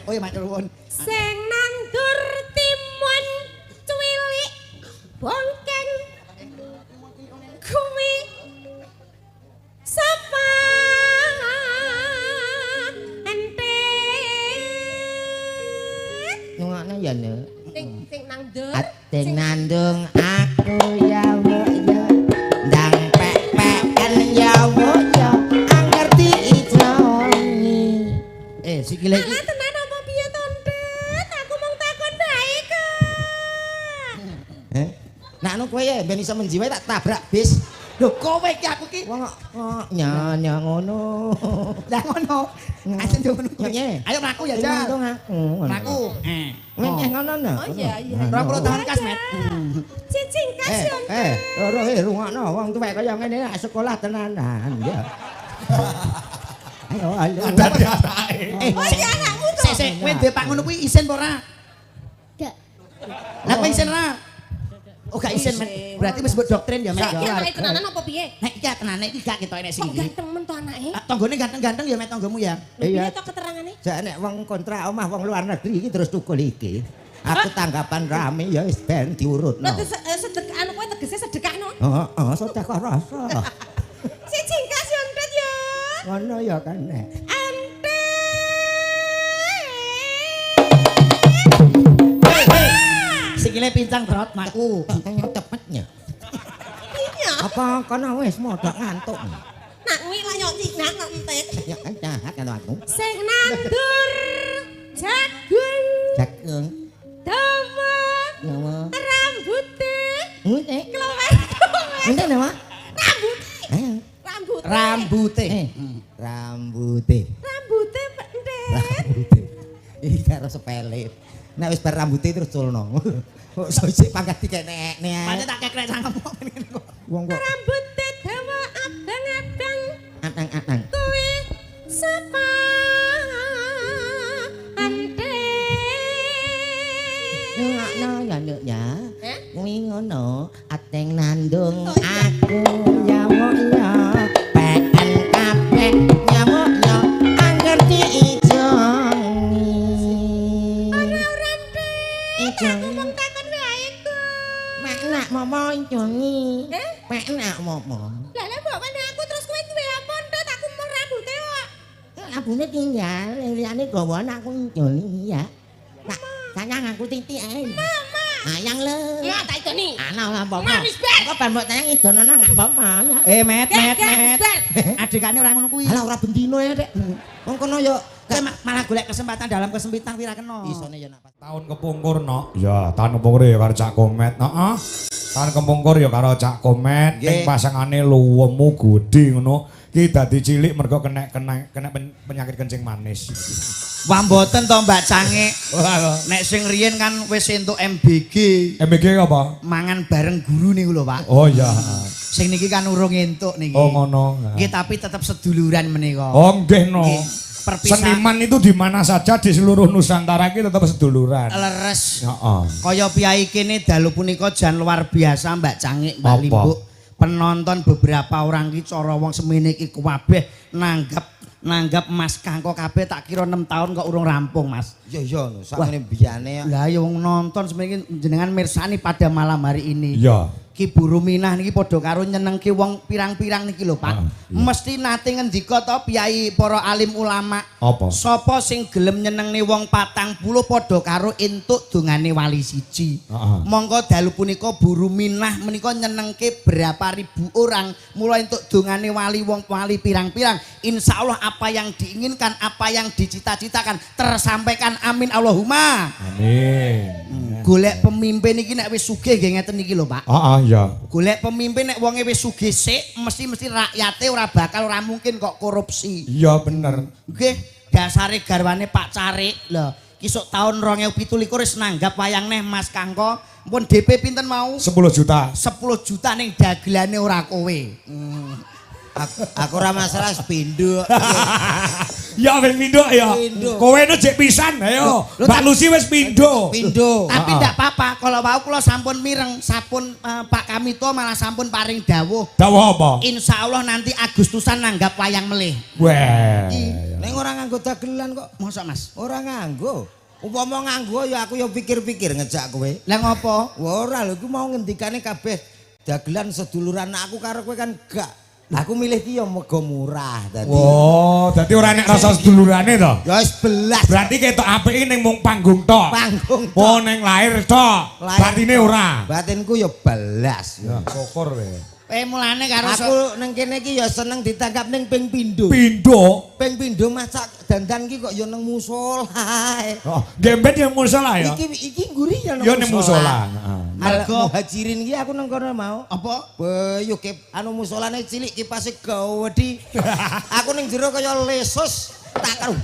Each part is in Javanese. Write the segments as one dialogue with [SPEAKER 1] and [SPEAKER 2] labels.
[SPEAKER 1] Oh ya matur nuwun.
[SPEAKER 2] Sing nandur timun cuwilik bongkeng kuwi sapa ente
[SPEAKER 3] Ngene ya ne.
[SPEAKER 2] sing nandur
[SPEAKER 3] Ating nandung aku ya ya ndang pek-peken ya ya ngerti ijongi. Sikile iki
[SPEAKER 2] tenan apa piye to Ndet aku mung takon bae kok.
[SPEAKER 3] Nak anu kowe ya ben iso menjiwai tak tabrak bis.
[SPEAKER 1] Lho kowe iki aku iki.
[SPEAKER 3] Wong nyanya ngono.
[SPEAKER 1] Lah ngono. Asen ngono. Ayo mlaku ya, Jan.
[SPEAKER 3] Untung aku.
[SPEAKER 1] Mlaku.
[SPEAKER 3] Nyeh ngono no.
[SPEAKER 2] Oh iya iya.
[SPEAKER 1] 20 tahun kas, Met.
[SPEAKER 2] Cicing kas yo.
[SPEAKER 3] Loro rungokno wong tuwek kaya ngene nak sekolah tenanan ya. Ayo ayo.
[SPEAKER 2] Oh iya anakmu to.
[SPEAKER 1] Sik kowe duwe Pak ngono kuwi isin apa ora?
[SPEAKER 2] Gak.
[SPEAKER 1] Lah kowe isin ora? Oh gak isin, Met. Berarti wis mbok doktrin ya, Met.
[SPEAKER 2] Iki anake tenanan apa piye?
[SPEAKER 1] Nek iki tenane iki gak ketok nek sing
[SPEAKER 2] Kok
[SPEAKER 1] iki.
[SPEAKER 2] ganteng men to anake?
[SPEAKER 1] Tanggane ganteng-ganteng ya Met tanggamu ya.
[SPEAKER 2] Piye to keterangane?
[SPEAKER 3] Jak nek wong kontrak omah wong luar negeri iki terus tukul iki. Aku tanggapan rame ya wis ben diurutno.
[SPEAKER 2] Lha sedekah anu kowe tegese sedekahno.
[SPEAKER 3] Heeh, sedekah rasa.
[SPEAKER 2] Cicing kas yo Ndet yo.
[SPEAKER 3] Ngono ya kan nek.
[SPEAKER 2] Ante.
[SPEAKER 1] Sikile pincang trot maku.
[SPEAKER 3] Tanya cepetnya.
[SPEAKER 2] Iya.
[SPEAKER 3] Apa kono wis modok ngantuk?
[SPEAKER 2] Nak kuwi lah yo cicak kok Ndet.
[SPEAKER 3] Ya kan jahat kan aku.
[SPEAKER 2] Sing nandur jagung
[SPEAKER 3] Jagung.
[SPEAKER 2] dawa
[SPEAKER 3] Nyawa.
[SPEAKER 2] rambuté
[SPEAKER 3] Ngene.
[SPEAKER 2] klowet.
[SPEAKER 3] Ngene nama?
[SPEAKER 2] Rambuté. Rambuté.
[SPEAKER 1] Rambute.
[SPEAKER 3] Rambute.
[SPEAKER 2] Rambuté Ndet.
[SPEAKER 3] Rambute. Iki karo sepele. Nek wis bar rambute terus culno. Kok iso isih pangkat dikenek nek.
[SPEAKER 1] Pancen tak kekrek sangemu.
[SPEAKER 3] Wong kok
[SPEAKER 2] Rambuté dawa abang-abang
[SPEAKER 3] atang-atang.
[SPEAKER 2] kuwi sapa ante.
[SPEAKER 3] Ngono ya nduk ya.
[SPEAKER 2] Eh?
[SPEAKER 3] Kuwi ngono, ateng nandung aku nyamuk ya. Peken kabeh nyamuk ya. Angerti ijongi.
[SPEAKER 2] Ora ora Ndet. Aku
[SPEAKER 3] Ijongi.
[SPEAKER 2] mung takon wae kok.
[SPEAKER 3] Mek nak momo ijongi.
[SPEAKER 2] Eh?
[SPEAKER 3] Mek nak momo.
[SPEAKER 2] Lah lha mbok kene aku terus kowe duwe apa Ndet? Aku mung rambuté kok.
[SPEAKER 3] Abune tinggal, liyane gawa anakku ijongi ya. Tak sayang aku titik ae.
[SPEAKER 2] Mama.
[SPEAKER 3] Ayang le.
[SPEAKER 2] Ya tak idoni.
[SPEAKER 3] Ana ora apa-apa.
[SPEAKER 2] Manis banget.
[SPEAKER 3] Kok ben mbok tayang idono enggak apa-apa ya.
[SPEAKER 1] Met.
[SPEAKER 2] Gas.
[SPEAKER 1] Adikane ora ngono kuwi.
[SPEAKER 3] Alah ora bendino ya, Dek. Wong kono yo
[SPEAKER 1] Kowe malah golek kesempatan dalam kesempitan kuwi ra kena.
[SPEAKER 3] isone ya nak pas.
[SPEAKER 4] Tahun kepungkur no. Ya, tahun kepungkur ya karo Cak Komet. Heeh. Tahun kepungkur ya karo Cak Komet. Ning pasangane luwemu gedhe ngono. Ki dadi cilik mergo kena penyakit kencing manis.
[SPEAKER 1] Wah mboten to Mbak Cange. Nek sing riyen kan wis entuk MBG.
[SPEAKER 4] MBG apa?
[SPEAKER 1] Mangan bareng guru niku lho, Pak.
[SPEAKER 4] Oh iya.
[SPEAKER 1] Sing niki kan urung entuk niki.
[SPEAKER 4] Oh ngono.
[SPEAKER 1] Nggih tapi tetep seduluran menika.
[SPEAKER 4] Oh nggih no.
[SPEAKER 1] Nggih, perpisahan
[SPEAKER 4] Seniman itu di mana saja di seluruh Nusantara iki tetap seduluran.
[SPEAKER 1] leres.
[SPEAKER 4] Heeh.
[SPEAKER 1] Kaya piyai kene dalu punika jan luar biasa Mbak Cange, Mbak
[SPEAKER 4] Apa?
[SPEAKER 1] Limbuk. Penonton beberapa orang ki cara wong semene iki kabeh nanggap Mas Kangko kabeh tak kira 6 tahun kok urung rampung, Mas.
[SPEAKER 3] Iya no, sakmene biyane ya.
[SPEAKER 1] Lah ya wong nonton semene iki jenengan mirsani pada malam hari ini.
[SPEAKER 4] Iya.
[SPEAKER 1] Ki Bu Ruminah niki padha karo nyenengke wong pirang-pirang niki lho, Pak.
[SPEAKER 4] Iya.
[SPEAKER 1] Mesti nate ngendika to piyai para alim ulama.
[SPEAKER 4] Apa?
[SPEAKER 1] Sapa sing gelem nyenengne wong 40 padha karo entuk dongane wali siji.
[SPEAKER 4] Heeh.
[SPEAKER 1] Monggo dalu punika Bu Ruminah menika nyenengke berapa ribu orang mulai entuk dongane wali wong wali pirang-pirang. Insyaallah apa yang diinginkan, apa yang dicita-citakan tersampaikan. Amin Allahumma.
[SPEAKER 4] Amin.
[SPEAKER 1] Golek pemimpin iki nek wis sugih nggih ngeten iki lho, Pak.
[SPEAKER 4] Heeh iya.
[SPEAKER 1] Golek pemimpin nek wonge wis sugih sik mesti rakyate ora bakal ora mungkin kok korupsi.
[SPEAKER 4] Iya bener.
[SPEAKER 1] Nggih, dasare garwane Pak Carik. Lho, ki sok taun 2017 wis nanggap wayang neh Mas Kangko. Pun DP pinten mau?
[SPEAKER 4] 10 juta.
[SPEAKER 1] 10 juta ning dagelane ora kowe.
[SPEAKER 3] Aku ora masalah sepindho.
[SPEAKER 4] Ya wis pindho ya.
[SPEAKER 3] Pindho.
[SPEAKER 4] Kowe no jek pisan ayo. Mbak Lucy wis pindho.
[SPEAKER 3] Pindho.
[SPEAKER 1] Tapi ndak apa-apa, kalau mau kula sampun mireng, sampun Pak Kamito malah sampun paring dawuh.
[SPEAKER 4] Dawuh apa?
[SPEAKER 1] Insya Allah nanti Agustusan nanggap wayang melih.
[SPEAKER 4] Wah.
[SPEAKER 3] Ning ora nganggo dagelan kok.
[SPEAKER 1] Mosok Mas?
[SPEAKER 3] Ora nganggo. Upama nganggo ya aku ya pikir-pikir ngejak kowe.
[SPEAKER 1] Lah ngopo?
[SPEAKER 3] Ora lho iku mau ngendikane kabeh dagelan seduluran aku karo kowe kan gak. Aku milih ki ya mega murah dadi.
[SPEAKER 4] Oh, dadi ora nek rasa sedulurane to.
[SPEAKER 3] Ya wis belas.
[SPEAKER 4] Berarti ketok apike ning mung panggung tok.
[SPEAKER 3] Panggung tok.
[SPEAKER 4] Oh, ning lahir tok.
[SPEAKER 3] Lahir
[SPEAKER 4] Batine
[SPEAKER 3] tok.
[SPEAKER 4] ora.
[SPEAKER 3] Batinku ya belas.
[SPEAKER 4] Ya, syukur we.
[SPEAKER 1] Mulane karo
[SPEAKER 3] Aku ning kene iki ya seneng ditangkap ning ping pindho.
[SPEAKER 4] Pindho.
[SPEAKER 3] Ping pindho masak dandan ki kok ya nang musola.
[SPEAKER 4] Oh, gembet yang musola ya.
[SPEAKER 3] Iki nguri ya nang
[SPEAKER 4] Ya ning musola.
[SPEAKER 3] Mergo muhajirin iki aku nang kono mau.
[SPEAKER 1] apa?
[SPEAKER 3] Yo anu musolane cilik kipase gawedi. Aku ning jero kaya lesus tak karo.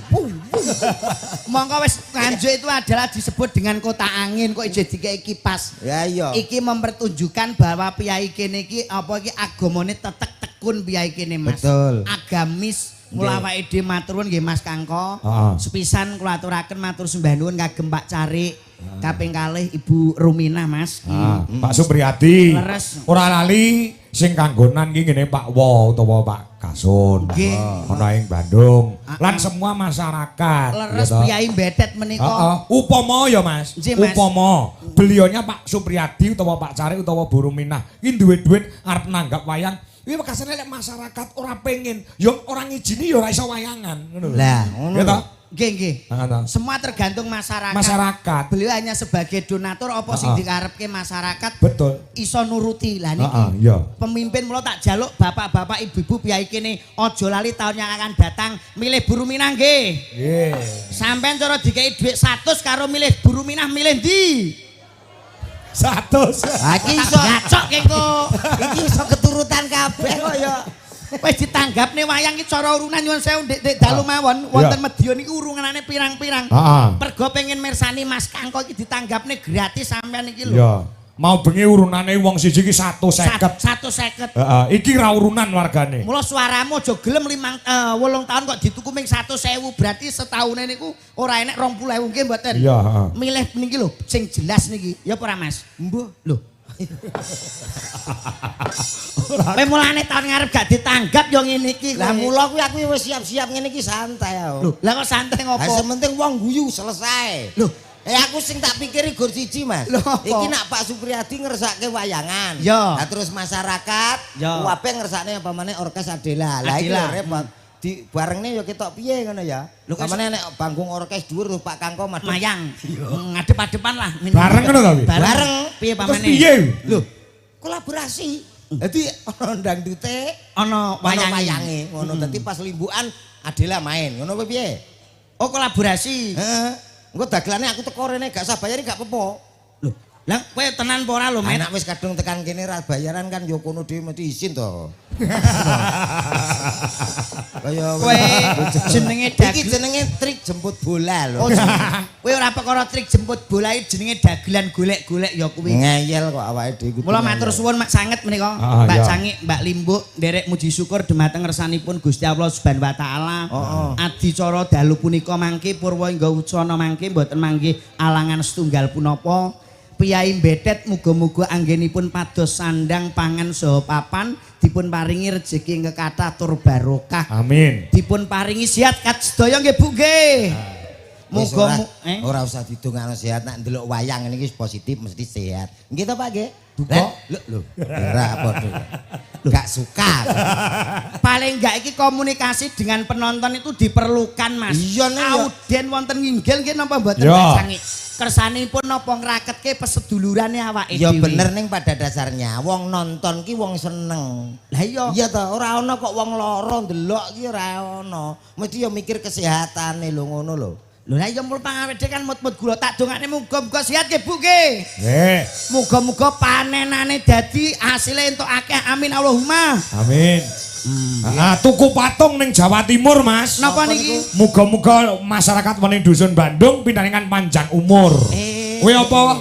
[SPEAKER 1] Mongko wis nganjuk itu adalah disebut dengan kota angin kok ijo dikei kipas.
[SPEAKER 3] Ya iya.
[SPEAKER 1] Iki mempertunjukkan bahwa piyai kene iki apa iki agamane tetek tekun piyai kene Mas.
[SPEAKER 3] Betul.
[SPEAKER 1] Agamis mula awake dhewe matur nuwun nggih Mas Kangko.
[SPEAKER 4] Heeh.
[SPEAKER 1] Sepisan kula aturaken matur sembah nuwun kagem Pak Carik. Kaping kalih Ibu Ruminah Mas.
[SPEAKER 4] Pak Supriyadi.
[SPEAKER 1] Leres.
[SPEAKER 4] Ora lali sing kanggonan iki ngene Pak Wo utawa Pak Kasun.
[SPEAKER 1] Nggih.
[SPEAKER 4] Ana ing Bandung. Lan semua masyarakat.
[SPEAKER 1] Leres
[SPEAKER 4] ya toh.
[SPEAKER 1] piyai betet menika.
[SPEAKER 4] Heeh, upama ya Mas.
[SPEAKER 1] Nggih, Mas.
[SPEAKER 4] Upama belionya Pak Supriyadi utawa Pak Carik utawa Bu Ruminah iki duwe duit arep nanggap wayang. Iki makasane lek masyarakat ora pengen, ya ora ngijini ya ora iso wayangan, ngono lho.
[SPEAKER 3] Lah, ngono
[SPEAKER 4] Ya
[SPEAKER 3] lho.
[SPEAKER 4] toh?
[SPEAKER 1] Nggih nggih.
[SPEAKER 4] Heeh.
[SPEAKER 1] Semua tergantung masyarakat.
[SPEAKER 4] Masyarakat.
[SPEAKER 1] Beliau hanya sebagai donatur apa sing dikarepke masyarakat
[SPEAKER 4] Betul.
[SPEAKER 1] iso nuruti. Lah niki.
[SPEAKER 4] Heeh, iya.
[SPEAKER 1] Pemimpin mula tak jaluk bapak-bapak ibu-ibu piyai kene aja lali tahun yang akan datang milih Bu Ruminah nggih.
[SPEAKER 4] Nggih.
[SPEAKER 1] Sampeyan cara dikei dhuwit 100 karo milih Bu Ruminah milih ndi?
[SPEAKER 4] 100.
[SPEAKER 3] Iki iso
[SPEAKER 1] Gacok kengko.
[SPEAKER 3] iki iso keturutan kabeh kok ya.
[SPEAKER 1] Wis ditanggapne wayang iki cara urunan nyuwun sewu ndek dalu mawon wonten Medion iki urunane pirang-pirang.
[SPEAKER 4] Heeh.
[SPEAKER 1] Pergo pengen mirsani Mas Kangko iki ditanggapne gratis sampean iki lho.
[SPEAKER 4] Ya. Mau bengi urunane wong siji iki 150.
[SPEAKER 1] 150.
[SPEAKER 4] Heeh, iki ra urunan wargane.
[SPEAKER 1] Mula suaramu aja gelem 8 tahun kok dituku ming 100.000 berarti setahune niku ora enek 20.000 nggih mboten.
[SPEAKER 4] Iya, heeh.
[SPEAKER 1] Milih niki lho sing jelas niki. Ya apa ora Mas?
[SPEAKER 3] Mbuh.
[SPEAKER 1] Lho. Kowe mulane tahun ngarep gak ditanggap yo ngene iki.
[SPEAKER 3] Lah mula kuwi aku wis siap-siap ngene iki santai ya.
[SPEAKER 1] Lho, lah kok santai
[SPEAKER 3] Ha
[SPEAKER 1] ngopo?
[SPEAKER 3] sementing wong guyu selesai.
[SPEAKER 1] Loh.
[SPEAKER 3] Aku sing tak pikiri gur siji Mas.
[SPEAKER 1] Loh, apa?
[SPEAKER 3] Iki nak Pak Supriyadi ngersake wayangan.
[SPEAKER 1] Ya.
[SPEAKER 3] Nah terus masyarakat
[SPEAKER 1] Ya.
[SPEAKER 3] kuwabe ngersakne apa meneh orkes Adela. Lah iki
[SPEAKER 1] Adela.
[SPEAKER 3] lho repot. Di barengne ya ketok piye ngono ya.
[SPEAKER 1] Lho, kok
[SPEAKER 3] Pamane nek panggung orkes dhuwur tuh Pak Kangko madhep.
[SPEAKER 1] Mayang. Ngadep-adepan lah.
[SPEAKER 4] Bareng ngono to, Wi?
[SPEAKER 3] Bareng.
[SPEAKER 1] Piye
[SPEAKER 4] Terus
[SPEAKER 1] pamane?
[SPEAKER 4] piye?
[SPEAKER 3] Lho, kolaborasi. Dadi ana dangdute,
[SPEAKER 1] Ana wayange.
[SPEAKER 3] wayange ngono. Dadi pas limbukan Adela main. Ngono apa piye?
[SPEAKER 1] Oh kolaborasi.
[SPEAKER 3] Heeh. Engko dagelane aku teko rene gak usah bayar gak apa-apa.
[SPEAKER 1] Loh, lah kowe tenan apa ora lho, Met?
[SPEAKER 3] Anak wis kadung tekan kene ra bayaran kan yo kono dhewe mesti izin to. Kaya
[SPEAKER 1] Kowe jenenge
[SPEAKER 3] iki
[SPEAKER 1] dagel.
[SPEAKER 3] jenenge trik jemput bola lho.
[SPEAKER 1] Oh, kowe ora perkara trik jemput bola iki jenenge dagelan golek-golek ya kuwi.
[SPEAKER 3] Ngeyel kok awake dhewe.
[SPEAKER 1] Mula matur suwun Mak Sanget menika,
[SPEAKER 4] Ah,
[SPEAKER 1] Mbak
[SPEAKER 4] iya.
[SPEAKER 1] Cangik, Mbak Limbuk, nderek muji syukur dumateng ngersanipun Gusti Allah Subhanahu wa taala. Adicara dalu punika mangke purwa ingga ucana mangke mboten mangke alangan setunggal punapa. Piyai Betet muga-muga anggenipun pados sandang pangan saha papan dipun paringi rejeki ingkang kathah tur barokah.
[SPEAKER 4] Amin.
[SPEAKER 1] Dipun paringi sehat kat sedaya nggih Bu nggih.
[SPEAKER 3] Wis
[SPEAKER 1] Muga
[SPEAKER 3] ora usah didongakno sehat nek ndelok wayang ini wis positif mesti sehat. Nggih to Pak nggih?
[SPEAKER 4] Duka.
[SPEAKER 3] Lho, ora padha. Gak suka.
[SPEAKER 1] paling enggak iki komunikasi dengan penonton itu diperlukan Mas.
[SPEAKER 3] Iya, Nek, ya.
[SPEAKER 1] Auden wonten nginggil nggih napa mboten
[SPEAKER 4] Ya.
[SPEAKER 1] Mas Sangi? Kersanipun napa ngraketke pesedulurane awake
[SPEAKER 3] Ya
[SPEAKER 1] dhewe.
[SPEAKER 3] bener ning pada dasarnya wong nonton ki wong seneng.
[SPEAKER 1] Lah iya.
[SPEAKER 3] Iya to, ora ana kok wong lara ndelok ki ora ana. Mesti ya mikir kesehatane lho ngono lho.
[SPEAKER 1] Lho lah iya mul pangawit kan mut-mut gula tak dongakne muga-muga sehat nggih Bu nggih.
[SPEAKER 4] Nggih.
[SPEAKER 1] Muga-muga panenane dadi asile entuk akeh amin Allahumma.
[SPEAKER 4] Amin. Nah, tuku patung ning Jawa Timur, Mas.
[SPEAKER 1] Napa niki?
[SPEAKER 4] Muga-muga masyarakat wening dusun Bandung pinaringan panjang umur. Kuwi apa?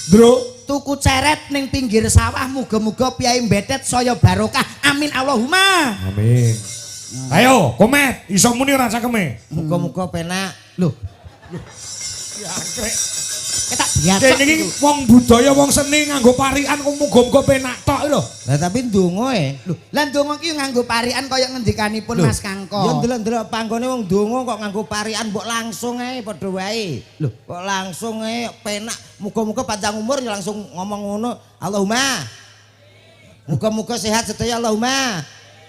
[SPEAKER 4] Ndro,
[SPEAKER 1] Tuku ceret ning pinggir sawah muga-muga piyai Betet saya barokah. Amin Allahumma.
[SPEAKER 4] amin. Ayo, komet, iso muni ora cakeme.
[SPEAKER 3] Muga-muga penak.
[SPEAKER 1] Loh, Ketak biasa.
[SPEAKER 4] Kene iki wong budaya wong seni nganggo parikan kok muga-muga penak tok lho.
[SPEAKER 3] Lah tapi ndonga
[SPEAKER 1] Lho, lah ndonga ki nganggo parikan kaya ngendikanipun Mas Kangko.
[SPEAKER 3] Ya ndelok-ndelok panggone wong ndonga kok nganggo parikan mbok langsung ae padha wae. Lho, kok langsung ae penak. Muga-muga panjang umur ya langsung ngomong ngono. Allahumma. Muga-muga sehat sedaya Allahumma.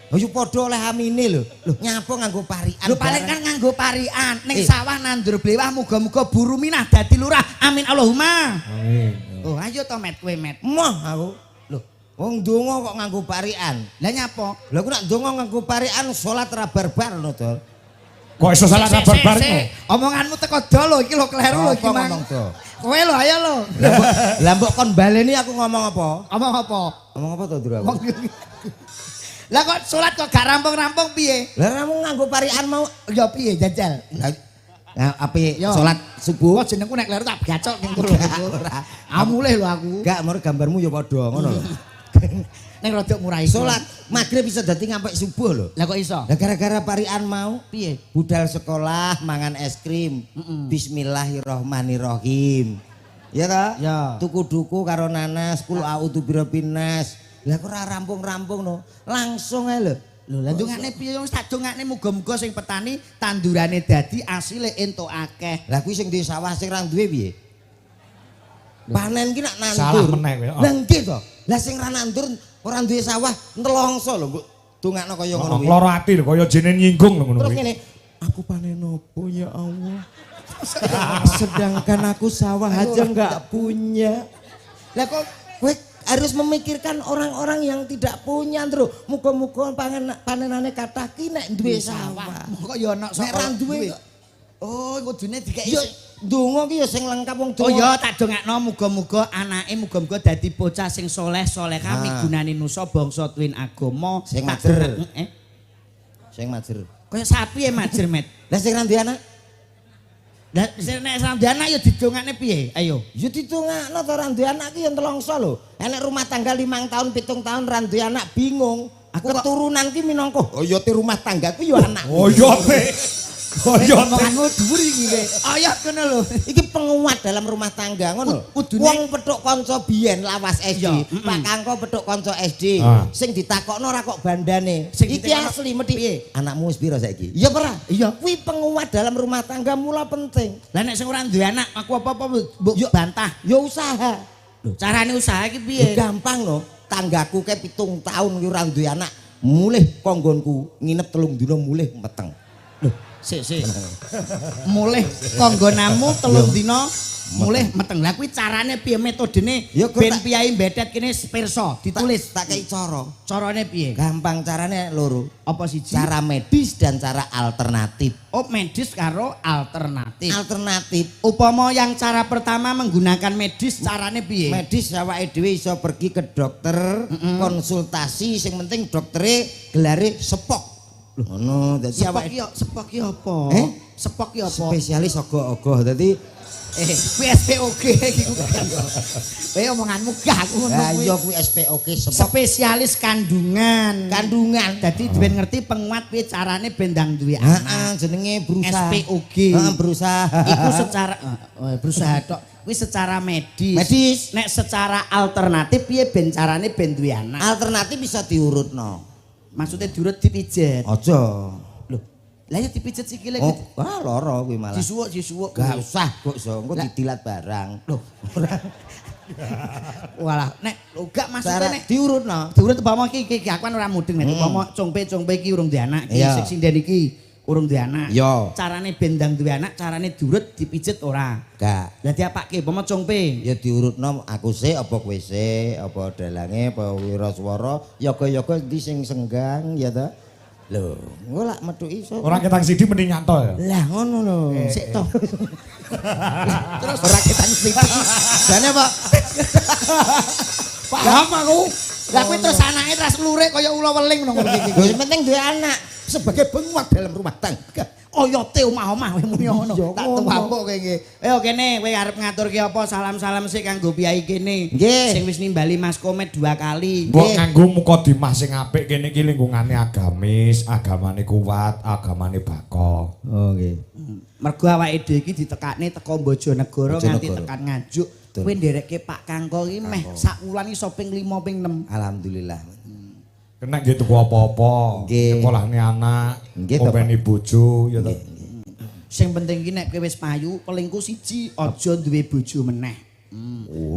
[SPEAKER 3] Ayo padha oleh amine lho. Lho, nyapa nganggo parikan.
[SPEAKER 1] Lho paling kan nganggo parikan ning sawah nandur blewah muga-muga buru minah dadi lurah. Amin Allahumma.
[SPEAKER 4] Amin.
[SPEAKER 1] Oh, ayo to Met kowe Met.
[SPEAKER 3] Moh aku. Lho, wong ndonga kok nganggo parikan.
[SPEAKER 1] Lah nyapa?
[SPEAKER 3] Lah aku nak ndonga nganggo parikan salat ra barbar lho, Dol.
[SPEAKER 4] Kok iso salah kabar
[SPEAKER 1] Omonganmu teko do lho iki lho kleru lho iki Mang.
[SPEAKER 3] Ngomong to.
[SPEAKER 1] Kowe lho ayo lho.
[SPEAKER 3] Lah mbok kon baleni aku ngomong apa?
[SPEAKER 1] Omong apa?
[SPEAKER 3] Ngomong apa to, Dul?
[SPEAKER 1] Lah kok salat kok gak rampung-rampung piye?
[SPEAKER 3] Lah kamu nganggo parikan mau
[SPEAKER 1] Ya piye jajal?
[SPEAKER 3] Nah, api
[SPEAKER 1] Yo.
[SPEAKER 3] salat subuh.
[SPEAKER 1] Oh jenengku nek kleru tak gacok ning kono. Amulih lho aku.
[SPEAKER 3] Enggak, mau gambarmu ya padha ngono lho.
[SPEAKER 1] Ning rodok murah
[SPEAKER 3] Salat maghrib bisa dadi ngampe subuh lho.
[SPEAKER 1] Lah kok iso?
[SPEAKER 3] Lah gara-gara parikan mau
[SPEAKER 1] Piye?
[SPEAKER 3] budal sekolah mangan es krim. Bismillahirrahmanirrahim. Ya ta?
[SPEAKER 1] Ya.
[SPEAKER 3] Tuku duku karo nanas, kul a'udzu birabbinas. Lah kok ora rampung-rampung no. Langsung ae lho.
[SPEAKER 1] Lho lah dongane piye wong tak dongane muga-muga sing petani tandurane dadi asile entuk akeh.
[SPEAKER 3] Lah kuwi sing di sawah sing ra duwe piye? Panen ki nak nandur.
[SPEAKER 4] Salah meneh kowe.
[SPEAKER 3] Lah nggih to. Lah sing ra nandur ora duwe sawah nelongso lho mbok dongakno kaya ngono kuwi.
[SPEAKER 4] Loro ati lho kaya jene nyinggung lho ngono
[SPEAKER 3] Terus
[SPEAKER 4] kuwi.
[SPEAKER 3] ngene, aku panen opo ya Allah? Sedangkan aku sawah aja nggak punya. Lah kok kowe harus memikirkan orang-orang yang tidak punya, Ndro. Muga-muga panenane kathah ki nek duwe sawah.
[SPEAKER 1] Kok ya ana
[SPEAKER 3] Nek ra duwe
[SPEAKER 1] Oh, kudune dikeki.
[SPEAKER 3] ya ndonga ki ya sing lengkap wong
[SPEAKER 1] Oh
[SPEAKER 3] donga.
[SPEAKER 1] ya tak dongakno muga-muga anake muga-muga dadi bocah sing soleh-solehah migunani nusa bangsa tuwin agama.
[SPEAKER 3] Sing
[SPEAKER 1] Tak
[SPEAKER 3] majer.
[SPEAKER 1] dongak-
[SPEAKER 3] Sing majer.
[SPEAKER 1] Kaya sapi ya majer Met.
[SPEAKER 3] Lah sing ra duwe anak,
[SPEAKER 1] Lah sing nek sampeyan ya didongakne piye? Ayo.
[SPEAKER 3] ya ditungakno to ra duwe anak ki ya nelongso lho. Enek rumah tangga 5 tahun, 7 tahun ra duwe anak bingung.
[SPEAKER 1] Aku kok-
[SPEAKER 3] Keturunan ki minangka oyote rumah tanggaku ya anak.
[SPEAKER 4] Oh iya pe. Oh iya pe.
[SPEAKER 1] Omonganmu dhuwur iki Le. Ayat ngono lho.
[SPEAKER 3] Iki penguat dalam rumah tangga ngono.
[SPEAKER 1] Kudune-
[SPEAKER 3] Wong petuk kanca biyen lawas SD,
[SPEAKER 1] Iya,
[SPEAKER 3] Pak Kangko petuk kanca SD.
[SPEAKER 4] Ah.
[SPEAKER 3] Sing ditakokno ora kok bandane.
[SPEAKER 1] Sing
[SPEAKER 3] Iki
[SPEAKER 1] ditakokno
[SPEAKER 3] asli mesti.
[SPEAKER 1] piye?
[SPEAKER 3] Anakmu wis pira saiki? Iya ora?
[SPEAKER 1] Iya.
[SPEAKER 3] Kuwi penguat dalam rumah tangga mula penting.
[SPEAKER 1] Lah nek sing ora duwe anak aku apa-apa mbok
[SPEAKER 3] Yo.
[SPEAKER 1] bantah.
[SPEAKER 3] Ya usaha.
[SPEAKER 1] Lho, carane usaha iki
[SPEAKER 3] Ya
[SPEAKER 1] piye?
[SPEAKER 3] gampang no. Tanggaku ke 7 tahun ki ora duwe anak. Mulih konggonku nginep 3 dina mulih meteng.
[SPEAKER 1] Lho, sik. Mulih konggonamu 3 dina mulih meteng. Lah kuwi carane piye metodene
[SPEAKER 3] Ya, kok
[SPEAKER 1] ben
[SPEAKER 3] tak-
[SPEAKER 1] piyai mbedet kene pirsa ditulis.
[SPEAKER 3] Tak kei cara.
[SPEAKER 1] Carane piye?
[SPEAKER 3] Gampang carane loro.
[SPEAKER 1] Apa siji?
[SPEAKER 3] Cara medis dan cara alternatif.
[SPEAKER 1] Oh, medis karo alternatif.
[SPEAKER 3] Alternatif
[SPEAKER 1] Upama yang cara pertama menggunakan medis carane piye?
[SPEAKER 3] medis awake dhewe iso pergi ke dokter, konsultasi, sing penting doktere gelare sepok. Lho ngono, dadi
[SPEAKER 1] Sepok
[SPEAKER 3] awake
[SPEAKER 1] sepok ki apa?
[SPEAKER 3] Eh?
[SPEAKER 1] Sepok ki apa?
[SPEAKER 3] spesialis ogoh-ogoh. Dadi
[SPEAKER 1] Kuwi SPOG iki kuwi. Kowe omonganmu gak aku ngono
[SPEAKER 3] ha
[SPEAKER 1] kuwi.
[SPEAKER 3] iya kuwi SPOK sepok
[SPEAKER 1] Spesialis kandungan.
[SPEAKER 3] kandungan.
[SPEAKER 1] Dadi ben ngerti penguat piye carane ben ndang duwe anak.
[SPEAKER 3] Heeh, jenenge berusaha.
[SPEAKER 1] SPOG.
[SPEAKER 3] Heeh, berusaha.
[SPEAKER 1] Iku secara berusaha tok. Kuwi secara medis.
[SPEAKER 3] Medis.
[SPEAKER 1] Nek secara alternatif piye ben carane ben duwe anak?
[SPEAKER 3] Alternatif bisa diurutno.
[SPEAKER 1] Maksudnya diurut dipijet.
[SPEAKER 3] Aja.
[SPEAKER 1] Loh, lah ya dipijet sikile
[SPEAKER 3] Oh, wah lara kuwi malah.
[SPEAKER 1] disuwuk.
[SPEAKER 3] Gak usah kok iso, engko didilat barang.
[SPEAKER 1] Loh, walah, nek gak maksudnya
[SPEAKER 3] Cara
[SPEAKER 1] nek
[SPEAKER 3] diurutno.
[SPEAKER 1] diurut upama iki aku kan ora mudeng nek upama congpe iki urung duwe anak, iki
[SPEAKER 3] Iya.
[SPEAKER 1] sing sinden iki urung duwe anak.
[SPEAKER 3] Iya.
[SPEAKER 1] Carane bendang duwe anak, carane diurut dipijet ora.
[SPEAKER 3] Gak.
[SPEAKER 1] Lah diapake upama congpe.
[SPEAKER 3] Ya diurutno aku sik apa kowe sik apa dalange apa wiraswara yoga-yoga ndi sing senggang ya ta. Lho, engko lak metu iso.
[SPEAKER 4] Ora ketang sidi mending nyanto ya.
[SPEAKER 3] Lah ngono lho.
[SPEAKER 1] Sik to.
[SPEAKER 3] Terus ora ketang sithik. Jane apa?
[SPEAKER 1] Paham aku. Lah kuwi terus anake terus lurik kaya ula weling ngono iki.
[SPEAKER 3] Lho sing penting duwe anak. sebagai penguat dalam rumah tangga.
[SPEAKER 1] Oyote omah-omah kowe muni ngono.
[SPEAKER 3] Iya,
[SPEAKER 1] Tak
[SPEAKER 3] ngono.
[SPEAKER 1] tumpuk kowe iki. Ayo kene kowe arep ngaturke apa salam-salam sik kanggo piyai kene.
[SPEAKER 3] Nggih.
[SPEAKER 1] Sing wis nimbali Mas Komet 2 kali.
[SPEAKER 4] Mbok nganggo mukadimah sing apik kene iki lingkungane agamis, agamane kuat, agamane bako.
[SPEAKER 3] Oh nggih.
[SPEAKER 1] Mergo awake dhewe iki ditekakne teko Bojonegoro nganti
[SPEAKER 3] Bojonegoro.
[SPEAKER 1] tekan Nganjuk.
[SPEAKER 3] Betul.
[SPEAKER 1] Kowe nderekke Pak Kangko iki meh sak wulan iso ping 5 ping 6.
[SPEAKER 3] Alhamdulillah.
[SPEAKER 4] Kena nggih tuku apa-apa.
[SPEAKER 3] Nggih.
[SPEAKER 4] Sekolahne anak,
[SPEAKER 3] Nggih, Bapak.
[SPEAKER 4] openi bojo ya to.
[SPEAKER 1] Sing penting ki nek kowe wis payu, pelingku siji aja duwe bojo meneh.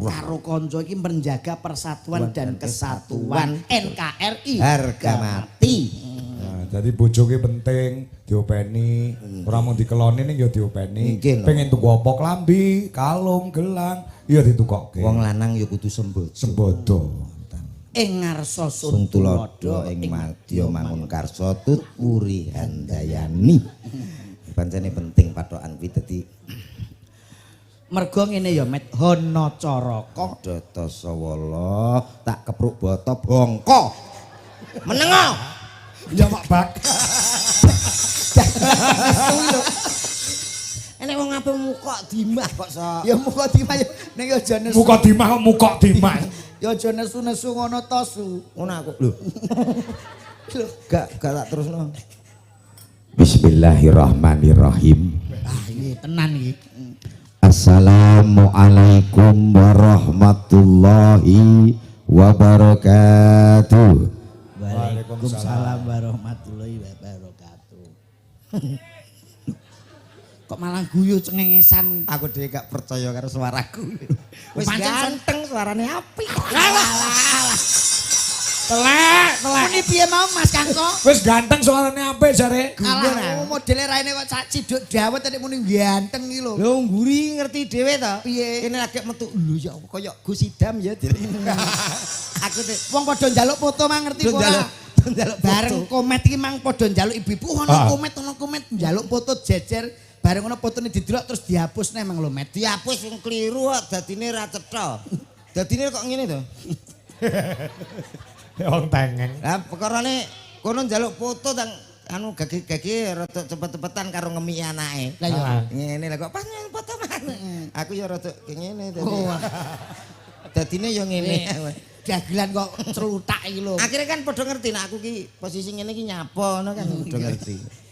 [SPEAKER 1] Karo kanca iki menjaga persatuan dan kesatuan NKRI.
[SPEAKER 3] Harga mati.
[SPEAKER 4] Nah, jadi bojo ki penting diopeni, ora mung dikeloni ning ya diopeni.
[SPEAKER 3] Nggih, no.
[SPEAKER 4] Pengen tuku apa klambi, kalung, gelang, ya ditukokke.
[SPEAKER 3] Wong lanang ya kudu sembodo.
[SPEAKER 4] sembodo.
[SPEAKER 1] Ing ngarsa
[SPEAKER 3] Sung tulodo ing madya mangun karsa tuturi handayani. Pancene penting patokan kuwi dadi
[SPEAKER 1] mergo ngene ya Met Hana Caraka.
[SPEAKER 3] Data sawala tak kepruk bata bongko. Menengo.
[SPEAKER 4] Ya Pak Bak.
[SPEAKER 3] Enek wong ape muka dimah kok sok.
[SPEAKER 1] Ya muka dimah ya ning ya aja nesu.
[SPEAKER 4] Muka dimah kok muka dimah.
[SPEAKER 1] Ya aja nesu-nesu ngono to Su.
[SPEAKER 3] Ngono aku lho. Gak tak terusno.
[SPEAKER 5] Bismillahirrahmanirrahim.
[SPEAKER 1] Ah iki tenan iki.
[SPEAKER 5] Assalamualaikum warahmatullahi wabarakatuh.
[SPEAKER 1] Waalaikumsalam warahmatullahi wabarakatuh. Kok malah guyu cengengesan.
[SPEAKER 3] Aku dhewe gak percaya karo suaraku. Wis
[SPEAKER 1] Pancen
[SPEAKER 3] ganteng suarane apik.
[SPEAKER 4] Telek.
[SPEAKER 1] Ini piye mau Mas Kangko?
[SPEAKER 4] Wis ganteng suarane apik jare.
[SPEAKER 1] Alah modele raine kok sak ciduk dawet nek muni ganteng iki lho.
[SPEAKER 3] Lho ngguri ngerti dhewe to.
[SPEAKER 1] Piye?
[SPEAKER 3] Kene lagi metu lho ya kaya Gus Idam ya. Aku teh
[SPEAKER 1] Wong padha njaluk foto mah ngerti ora?
[SPEAKER 3] njaluk
[SPEAKER 1] Bareng komet iki mang padha njaluk ibu-ibu ono komet njaluk foto jejer. Bareng ono fotone didelok terus dihapus nek mang lho Met.
[SPEAKER 3] dihapus wong kliru kok dadine ra cetha. Dadine kok ngene to.
[SPEAKER 4] Wong tengeng.
[SPEAKER 3] Lah perkarane kono njaluk foto tang anu gagi-gagi rada cepet-cepetan karo ngemi anake.
[SPEAKER 1] Lah ya.
[SPEAKER 3] Ngene lah kok pas foto mana. Aku ya rada ngene dadi. Dadine ya ngene.
[SPEAKER 1] Dagelan kok celutak iki lho.
[SPEAKER 3] Akhirnya kan padha ngerti nek aku ki posisi ngene iki nyapa ngono kan padha ngerti.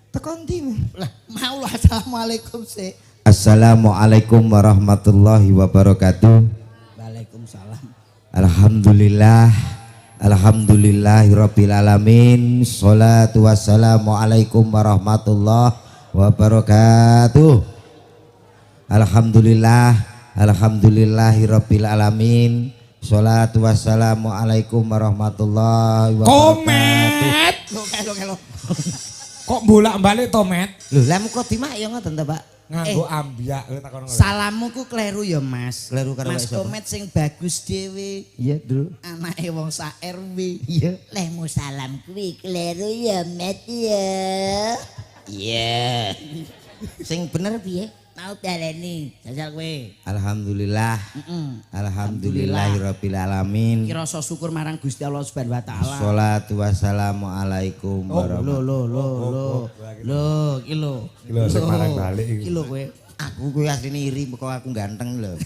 [SPEAKER 3] Teko ndi?
[SPEAKER 1] Lah mau lah assalamualaikum sik.
[SPEAKER 5] Assalamualaikum warahmatullahi wabarakatuh.
[SPEAKER 1] Waalaikumsalam.
[SPEAKER 5] Alhamdulillah. Alhamdulillahirabbil alamin. Shalatu wassalamu alaikum warahmatullahi wabarakatuh. Alhamdulillah. Alhamdulillahirabbil alamin. Shalatu wassalamu alaikum warahmatullahi wabarakatuh.
[SPEAKER 4] Komet.
[SPEAKER 1] Lo kelo.
[SPEAKER 4] Kok bolak-balik to, Met?
[SPEAKER 3] Lho, lah muka dimak ya ngoten ta, Pak?
[SPEAKER 4] Nganggo ambyak takon ngono.
[SPEAKER 1] Salammu ku kleru ya Mas.
[SPEAKER 3] Kleru karo
[SPEAKER 1] Mas
[SPEAKER 3] wae sapa?
[SPEAKER 1] Komet sing bagus dhewe.
[SPEAKER 3] Iya, Dul.
[SPEAKER 1] Anake wong sak RW.
[SPEAKER 3] Iya.
[SPEAKER 2] Lehmu salam kuwi kleru ya Met ya.
[SPEAKER 3] Iya. Sing bener piye?
[SPEAKER 2] Mau baleni jajal kowe.
[SPEAKER 3] Alhamdulillah. Alhamdulillahirabbil alamin.
[SPEAKER 1] Ki rasa syukur marang Gusti Allah Subhanahu wa taala.
[SPEAKER 3] Sholatu wassalamu alaikum warahmatullahi
[SPEAKER 1] Lho, iki lho.
[SPEAKER 4] Iki lho sing marang balik iki.
[SPEAKER 1] Iki lho kowe.
[SPEAKER 3] Aku kuwi asline iri kok aku ganteng lho.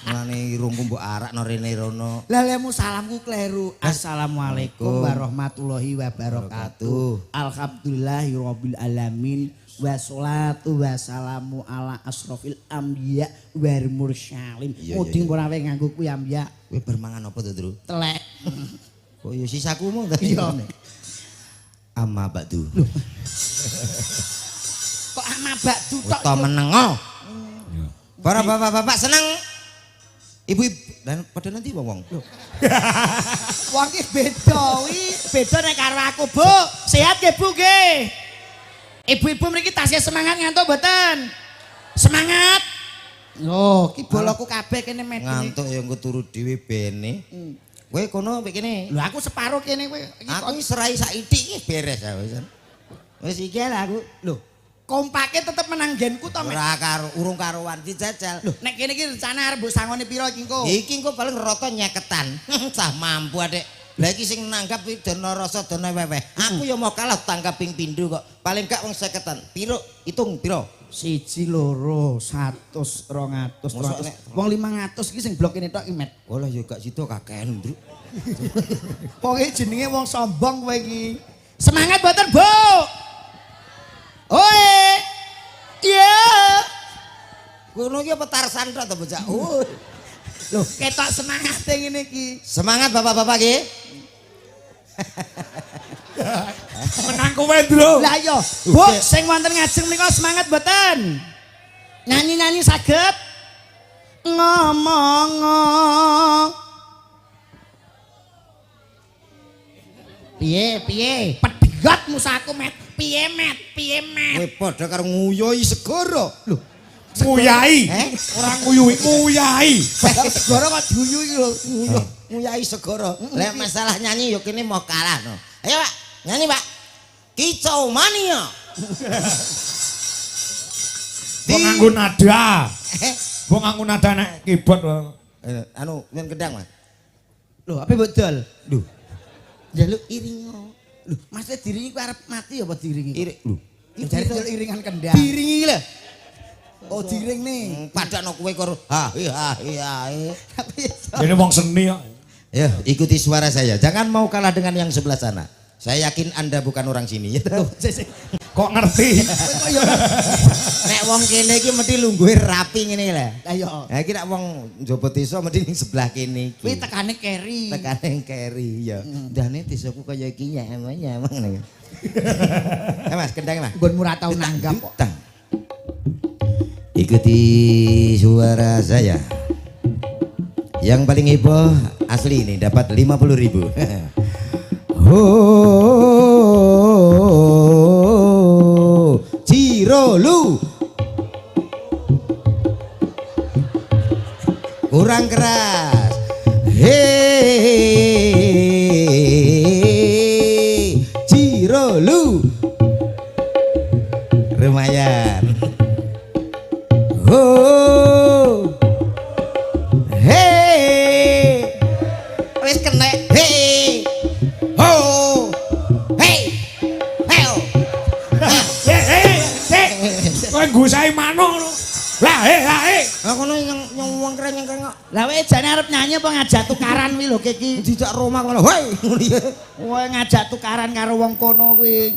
[SPEAKER 3] Mulane irungku mbok arakno rene rono.
[SPEAKER 1] Lah lemu salamku kleru. Assalamualaikum warahmatullahi wabarakatuh. Alhamdulillahirabbil alamin. Wassalatu wassalamu ala asrofil anbiya wal mursalin. Muding ora wae nganggo kuwi anbiya.
[SPEAKER 3] Kowe bermangan apa to, Dru?
[SPEAKER 1] Telek.
[SPEAKER 3] Kok ya sisaku mung tadi.
[SPEAKER 1] Iya.
[SPEAKER 3] Amma ba'du.
[SPEAKER 1] Kok amabak tutok.
[SPEAKER 3] Uta menengo. Para bapak-bapak seneng. Ibu-ibu dan pada nanti wong.
[SPEAKER 1] Wong iki beda wi, beda nek karo aku, Bu. Sehat nggih, Bu nggih. Ibu-ibu mriki tasih semangat ngantuk mboten? Semangat. Loh, ki boloku kabeh kene medeni.
[SPEAKER 3] Ngantuk ya engko turu dhewe bene. Kowe kono mek kene.
[SPEAKER 1] Lho aku separuh kene kowe.
[SPEAKER 3] Aku wis serai saithik iki beres ya wis. Wis iki lah aku.
[SPEAKER 1] Lho, kompake tetep menang genku to, Mek.
[SPEAKER 3] Ora karo urung karuan dijajal.
[SPEAKER 1] Lho, nek kene iki rencana arep mbok sangone pira iki engko?
[SPEAKER 3] Iki engko paling rata nyeketan. Cah mampu adek. Lah iki sing nanggap dana rasa dana weweh. Aku ya mau kalah tangkap ping pindho kok. Paling gak wong 50-an. Piro? Hitung piro?
[SPEAKER 1] 1 2 100 200 300 wong 500 iki sing blok kene tok iki met.
[SPEAKER 3] Oh lah ya gak sido kakean, Nduk.
[SPEAKER 1] Pokoke jenenge wong sombong kowe iki. Semangat mboten, Bu? Oe. Iya.
[SPEAKER 3] Ngono iki apa Tarsan tok to bocah?
[SPEAKER 1] Loh, ketok semangat ngene iki.
[SPEAKER 3] Semangat bapak-bapak nggih.
[SPEAKER 4] Menang kowe, Ndro.
[SPEAKER 1] Lah iya, Bu, sing wonten ngajeng menika semangat mboten? Nyanyi-nyanyi saged? Ngomong. Piye? Pedhot musaku, Met. Piye, Met?
[SPEAKER 3] Kowe padha karo nguyoi segara. Lho,
[SPEAKER 4] Nguyai. Ora nguyui, nguyai.
[SPEAKER 1] segara kok diuyu iki lho.
[SPEAKER 3] nguyai segara. Lah masalah nyanyi yo kene mau kalah no. Ayo, Pak. Nyanyi, Pak. Kicau mania.
[SPEAKER 4] Mbok nganggo nada. Mbok nganggo nada nek keyboard.
[SPEAKER 3] Anu, yen kedang, Mas.
[SPEAKER 1] Lho, apa bodol?
[SPEAKER 3] Lho,
[SPEAKER 1] Njaluk iringo. Lho, Mas diringi ku arep mati apa diringi?
[SPEAKER 3] iring. Lho,
[SPEAKER 1] Jare njaluk iringan kendang.
[SPEAKER 3] diringi lho.
[SPEAKER 1] Oh, diring nih.
[SPEAKER 3] Padakno kowe karo ha.
[SPEAKER 1] Tapi
[SPEAKER 4] Ini wong seni kok.
[SPEAKER 3] Ya, ikuti suara saya. Jangan mau kalah dengan yang sebelah sana. Saya yakin Anda bukan orang sini.
[SPEAKER 4] Kok ngerti?
[SPEAKER 3] Nek wong kene iki mesti lungguhe rapi ngene lho.
[SPEAKER 1] ayo.
[SPEAKER 3] Ha iki nek wong njaba desa mesti ning sebelah kene iki.
[SPEAKER 1] Kuwi tekane keri.
[SPEAKER 3] Tekane keri ya. Ndane desaku kaya iki ya emang ngene. Mas, kendang Mas.
[SPEAKER 1] Nggonmu ora tau nanggap kok.
[SPEAKER 3] Tang. Ikuti suara saya. Yang paling heboh asli ini dapat 50.000. Oh, Cirolu. Kurang keras. Hei, Cirolu. Lumayan. Oh, hei, wis kena. Hei, ho, hei, heo.
[SPEAKER 4] Kowe nggusahi manuk lho. Lah
[SPEAKER 3] Aku yang wong keren yang kengok.
[SPEAKER 1] Lah wae jane arep nyanyi apa ngajak tukaran kuwi lho iki.
[SPEAKER 3] Dijak Roma ngono. Hoi, ngono ya.
[SPEAKER 1] Kowe ngajak tukaran karo wong kono kuwi.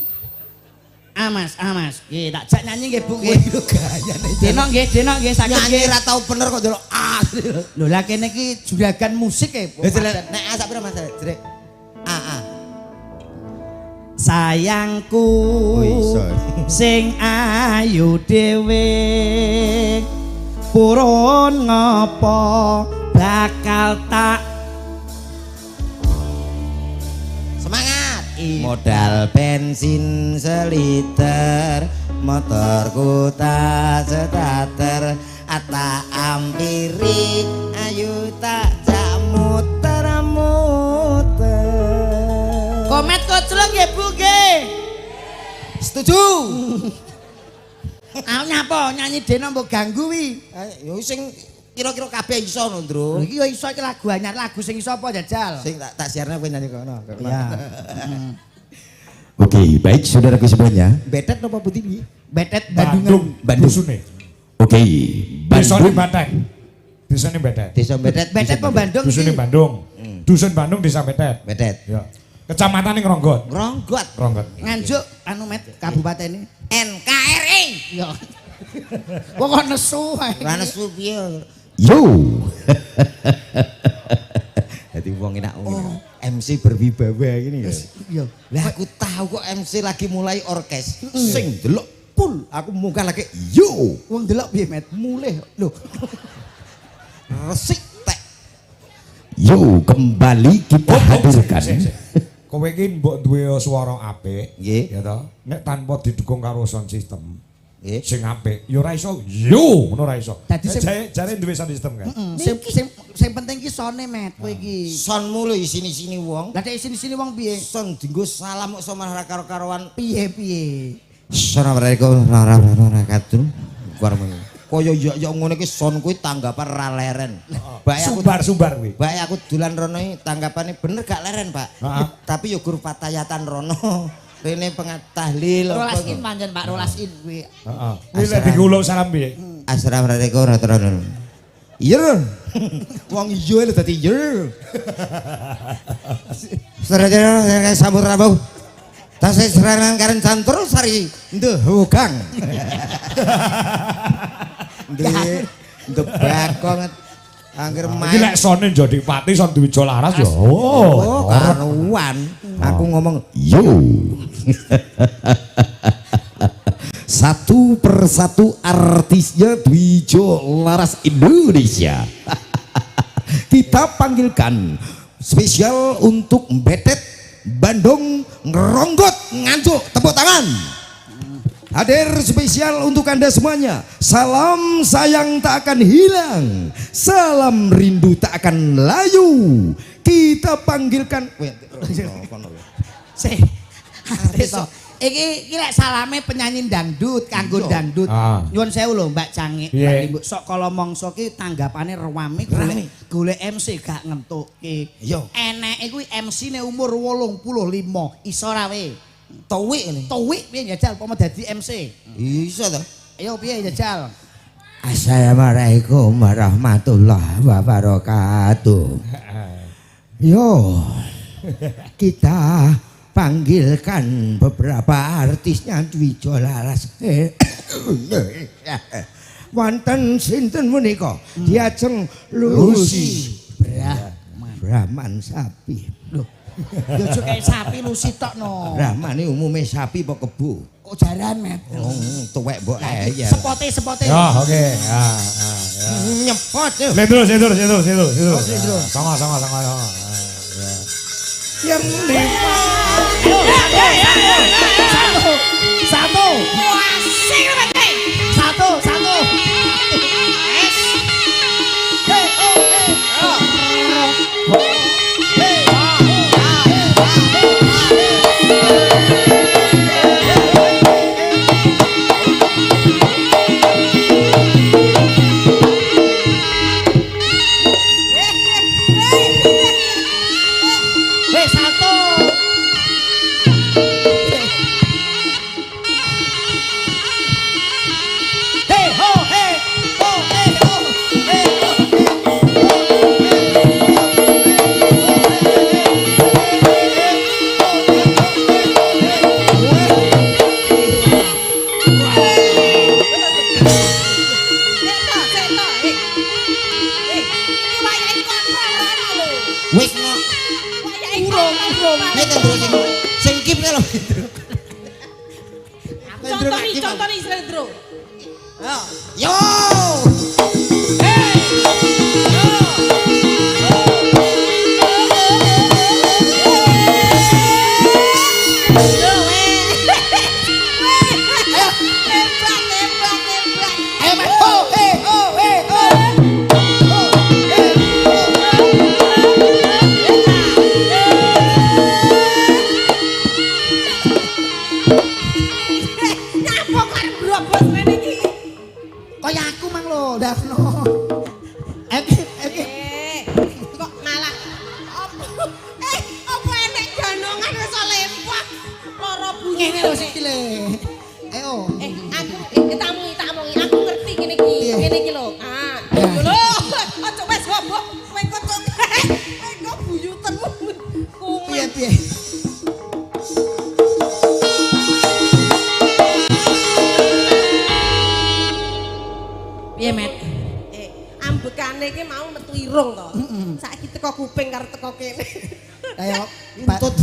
[SPEAKER 1] Mas. Nggih, tak jak nyanyi nggih, Bu nggih. Denok nggih saged
[SPEAKER 3] Nyanyi
[SPEAKER 1] nggih.
[SPEAKER 3] ra tau bener kok delok
[SPEAKER 1] Lho lah kene iki juragan musik e.
[SPEAKER 3] Nek sak pira Mas? Jrek.
[SPEAKER 1] Sayangku
[SPEAKER 3] Oh, iso.
[SPEAKER 1] sing ayu dhewe purun ngopo bakal tak
[SPEAKER 3] Semangat. Modal bensin seliter, motorku tak starter, ata ampiri ayu tak jak muter-muter.
[SPEAKER 1] komet koclong nggih Bu nggih.
[SPEAKER 3] Setuju.
[SPEAKER 1] Aku nyapa nyanyi dene mbok ganggu wi.
[SPEAKER 3] Yo sing kira-kira kabeh iso no, Ndro.
[SPEAKER 1] Lho iki yo iso iki lagu anyar, lagu sing iso apa jajal?
[SPEAKER 3] Sing tak siarne kowe nyanyi kono.
[SPEAKER 1] Iya.
[SPEAKER 3] Oke, baik saudaraku semuanya. Betet apa putih piye?
[SPEAKER 1] Betet
[SPEAKER 4] Bandung.
[SPEAKER 3] Bandung.
[SPEAKER 4] Dusune.
[SPEAKER 3] Oke,
[SPEAKER 4] Desane Bateng. Desane Betet.
[SPEAKER 3] Desa Betet.
[SPEAKER 1] Betet apa Bandung
[SPEAKER 4] Dusune
[SPEAKER 1] iki?
[SPEAKER 4] Bandung. Dusun Bandung Desa Betet.
[SPEAKER 3] Betet.
[SPEAKER 4] Ya. Kecamatan Ngronggot.
[SPEAKER 3] Ronggot.
[SPEAKER 4] Ronggot.
[SPEAKER 1] Nganjuk anu Met kabupaten ini.
[SPEAKER 3] NKRI.
[SPEAKER 1] Yo. Wong kok nesu ae.
[SPEAKER 3] Ora nesu piye. Yo. Dadi wong enak MC berwibawa gini ya.
[SPEAKER 1] Yo.
[SPEAKER 3] Lah aku tahu kok MC lagi mulai orkes. Sing delok pul, aku munggah lagi yo.
[SPEAKER 1] Wong delok piye Met? Mulih lho.
[SPEAKER 3] Resik tek. Yo, kembali kita hadirkan.
[SPEAKER 4] Kowe iki mbok duwe swara apik,
[SPEAKER 3] Nggih.
[SPEAKER 4] ya toh. Nek tanpa didukung karo sound system
[SPEAKER 3] Nggih.
[SPEAKER 4] sing apik, ya ora iso. Yo, ngono ora iso.
[SPEAKER 1] Dadi sing-
[SPEAKER 4] jare duwe sound system kan.
[SPEAKER 1] Sing penting ki sone Met kowe iki.
[SPEAKER 3] Sonmu lho isini-sini wong.
[SPEAKER 1] Lah dek sini-sini wong piye?
[SPEAKER 3] Son dinggo salam kok sama karo-karoan.
[SPEAKER 1] Piye?
[SPEAKER 3] Assalamualaikum warahmatullahi wabarakatuh. kaya ya ngono iki son kuwi tanggapan ra leren. Bae aku
[SPEAKER 4] Sumbar kuwi.
[SPEAKER 3] bae aku dolan rono iki tanggapane bener gak leren, Pak.
[SPEAKER 4] Heeh.
[SPEAKER 3] Tapi ya guru patayatan rono. Rene tahlil
[SPEAKER 1] Rolas in pancen Pak, rolas in kuwi.
[SPEAKER 4] Heeh. Kuwi lek digulung salam piye?
[SPEAKER 3] Assalamualaikum warahmatullahi wabarakatuh. Iya. Wong iya lho dadi iya. Saudara sambut rabu. Tasih serangan karen cantur sari ndehugang. Ndek bakong angger
[SPEAKER 4] Iki
[SPEAKER 3] main.
[SPEAKER 4] lek sone Jodipati son Dwija Laras ya.
[SPEAKER 3] Oh, karuan. Aku ngomong yo. Satu persatu artisnya Dwija Laras Indonesia. Kita panggilkan spesial untuk Betet Bandung Ngeronggot Nganjuk, tepuk tangan. Hadir spesial untuk Anda semuanya. Salam sayang tak akan hilang, salam rindu tak akan layu. Kita panggilkan
[SPEAKER 1] Iki lek salame penyanyi dangdut kanggo dangdut. Nyuwun sewu lho Mbak Cangik, Mbak Limbuk. Sok kala mangsa ki tanggapane rewame golek MC gak ngentukke. Eneke kuwi MC-ne umur 85, iso ra we.
[SPEAKER 3] Towik ini.
[SPEAKER 1] Tuwik piye jajal pomo dadi MC?
[SPEAKER 3] Iso to.
[SPEAKER 1] Ayo piye jajal?
[SPEAKER 3] Assalamualaikum warahmatullahi wabarakatuh. Yo, kita panggilkan beberapa artisnya Dwija Laras. Wonten sinten menika? Diajeng Lucy Brahman sapi.
[SPEAKER 1] Loh. Yo aja kaya sapi Lucy tok no.
[SPEAKER 3] Brahman iki umume sapi apa kebo?
[SPEAKER 1] Kok jaran Met?
[SPEAKER 3] Tuwek mbok ya.
[SPEAKER 1] Sepote.
[SPEAKER 4] Ya, oke. Ya.
[SPEAKER 3] Nyepot yo.
[SPEAKER 4] Lendro. Sama.
[SPEAKER 3] Yang lima.
[SPEAKER 1] Satu.
[SPEAKER 2] Asik banget.
[SPEAKER 1] Satu.
[SPEAKER 3] Wis no. Nek terus sing kip lho.
[SPEAKER 2] Contoh nih Srendro.
[SPEAKER 3] Yo.
[SPEAKER 1] Kaya aku mang lho, Davno.
[SPEAKER 2] Kok malah apa enek janongan wis lempah lara bunyi
[SPEAKER 1] Ngene lho sik le. Ayo.
[SPEAKER 2] aku tamungi aku ngerti ngene iki lho. Lho aja wis hobok kowe kocok kowe buyutenmu kumen.
[SPEAKER 1] Piye? Piye, Met?
[SPEAKER 2] Ambekane iki mau metu irung to. Saiki teko kuping karo teko kene.
[SPEAKER 1] Kayak
[SPEAKER 3] Untut.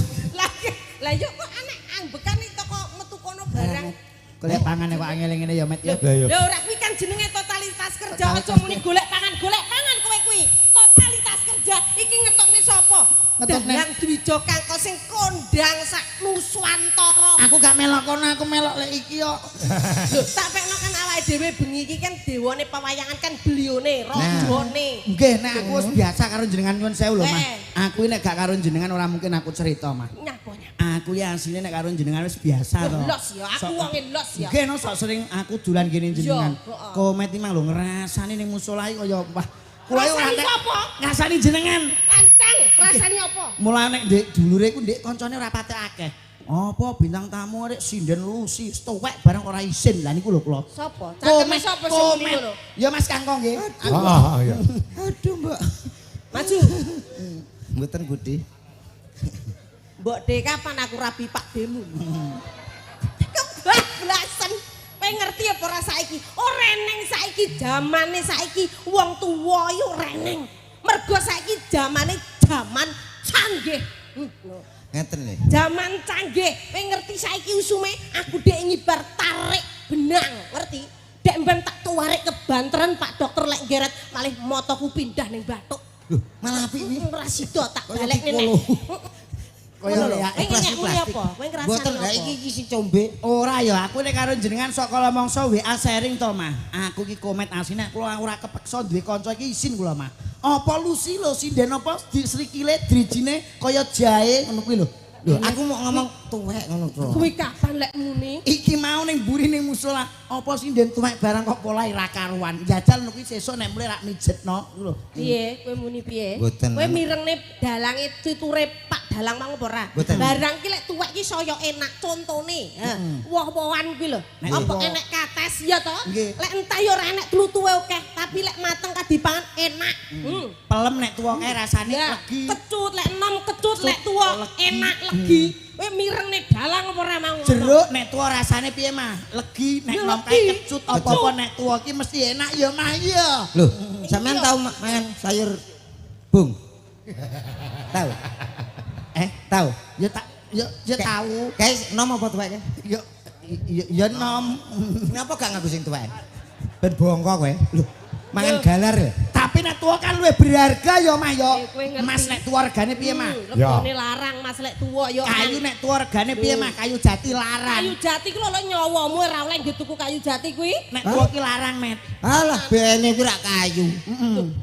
[SPEAKER 2] Lah yo kok anek ambekan iki teko metu kono barang.
[SPEAKER 1] golek pangane kok angel ngene ya, Met ya.
[SPEAKER 2] Lho ora kuwi kan jenenge totalitas kerja aja muni golek pangan kowe kuwi. Totalitas kerja iki ngetokne sapa?
[SPEAKER 1] Ngetokne
[SPEAKER 2] Dahlan Dwija Kangko sing kondang sak Nuswantara.
[SPEAKER 1] Aku gak melok kono, aku melok lek iki yo.
[SPEAKER 2] Lho tak pekno kan awake dhewe bengi iki kan dewane pewayangan kan belione, rajane.
[SPEAKER 1] Nggih, nek aku wis biasa karo jenengan nyuwun sewu lho, Mas.
[SPEAKER 2] Eh.
[SPEAKER 1] Aku nek gak karo jenengan ora mungkin aku cerita, Mas.
[SPEAKER 2] Nyaponya.
[SPEAKER 1] Aku ya asline nek karo jenengan wis biasa to.
[SPEAKER 2] Los ya, aku wonge los ya.
[SPEAKER 1] Nggih no sok sering aku dolan kene jenengan.
[SPEAKER 2] Iya,
[SPEAKER 1] Komet iki mang lho ngrasani ning musala iki kaya wah. Kowe ora
[SPEAKER 2] Rasani sapa?
[SPEAKER 1] ngrasani jenengan.
[SPEAKER 2] Ancang, rasane apa?
[SPEAKER 1] Mulane nek ndek dulure ku ndek kancane ora pate akeh. Apa bintang tamu arek sinden lusi stowek barang ora isin. Lah niku lho kula.
[SPEAKER 2] Sapa? Cangkeme sapa sing muni ngono?
[SPEAKER 1] Ya Mas Kangkong nggih.
[SPEAKER 4] Iya.
[SPEAKER 3] Aduh, Mbak.
[SPEAKER 2] Maju.
[SPEAKER 3] Mboten Budi.
[SPEAKER 2] Mbok De kapan aku rabi Pak Demu. Kebablasan. Kowe ngerti apa ora saiki? Ora reneng saiki jamane saiki wong tuwa yo reneng. Mergo saiki jamane jaman canggih.
[SPEAKER 3] Ngeten lho.
[SPEAKER 2] Jaman canggih. Kowe ngerti saiki usume aku dek ngibar tarik benang, ngerti? Dek mben tak tuwarik ke Banteran Pak Dokter lek geret malih motoku pindah ning Batuk.
[SPEAKER 3] Loh, malah apik iki.
[SPEAKER 2] Ora sida tak
[SPEAKER 3] Kaya
[SPEAKER 2] balik
[SPEAKER 3] Piccolo.
[SPEAKER 2] nek.
[SPEAKER 1] Kaya
[SPEAKER 2] Kowe
[SPEAKER 1] ya
[SPEAKER 2] nyekmu apa? Kowe ngrasani
[SPEAKER 3] Mboten
[SPEAKER 2] apa?
[SPEAKER 3] lha iki si combe.
[SPEAKER 1] ora ya aku nek karo jenengan saka mangsa WA sharing to mah. Aku iki komet asine kula ora kepeksa duwe kanca iki isin kula mah. Apa lusi lho sinden apa disrikile drijine kaya jahe ngono kuwi lho.
[SPEAKER 3] Lho, aku mau ngomong tuwek ngono to.
[SPEAKER 2] Kuwi kapan lek muni?
[SPEAKER 1] Iki mau ning mburi ning musala apa sinden tuwek barang kok pola ra karuan. Jajal kuwi sesuk nek mulai rak mijetno lho.
[SPEAKER 2] Piye? Kowe muni piye?
[SPEAKER 3] Mboten.
[SPEAKER 2] Kowe mirengne dalange tuture Pak Dalang mang apa ora?
[SPEAKER 3] Mboten.
[SPEAKER 2] Barang ki lek tuwek ki saya enak contone. Woh-wohan kuwi lho.
[SPEAKER 1] Nek
[SPEAKER 2] Apa
[SPEAKER 1] woh.
[SPEAKER 2] enek kates ya to?
[SPEAKER 1] Nggih.
[SPEAKER 2] Lek entah ya ora enek tlutuhe akeh, tapi lek mateng kadipangan enak.
[SPEAKER 1] Pelem nek tuwa kae rasane
[SPEAKER 2] Ya,
[SPEAKER 1] legi.
[SPEAKER 2] kecut lek enom kecut lek tuwa enak legi. Kowe mirengne dalang apa ora mau?
[SPEAKER 1] Jeruk nek tuwa rasane piye mah? Legi nek
[SPEAKER 2] Ya,
[SPEAKER 1] nom
[SPEAKER 2] legi.
[SPEAKER 1] kae kecut apa-apa nek tuwa ki mesti enak ya mah iya.
[SPEAKER 3] Loh, sampean tahu mangan sayur bung? Tahu? Tahu?
[SPEAKER 1] Ya tak ya tahu.
[SPEAKER 3] Guys, nom apa tuwek?
[SPEAKER 1] Ya nom.
[SPEAKER 3] Kenapa gak ngaku sing tuwek? Ben bongko kowe. Loh, mangan galar ya?
[SPEAKER 1] Tapi nek tuwa kan luwih berharga ya mah ya.
[SPEAKER 2] Kowe ngerti.
[SPEAKER 1] Mas nek tuwa regane piye mah?
[SPEAKER 2] Regane larang Mas lek tuwa ya.
[SPEAKER 1] Kayu nek tuwa regane piye mah? Kayu jati larang.
[SPEAKER 2] Kayu jati ku lho nyawamu ora oleh nggo tuku kayu jati kuwi.
[SPEAKER 1] Nek tuwa ki larang, Met.
[SPEAKER 3] Alah, bene kuwi rak kayu.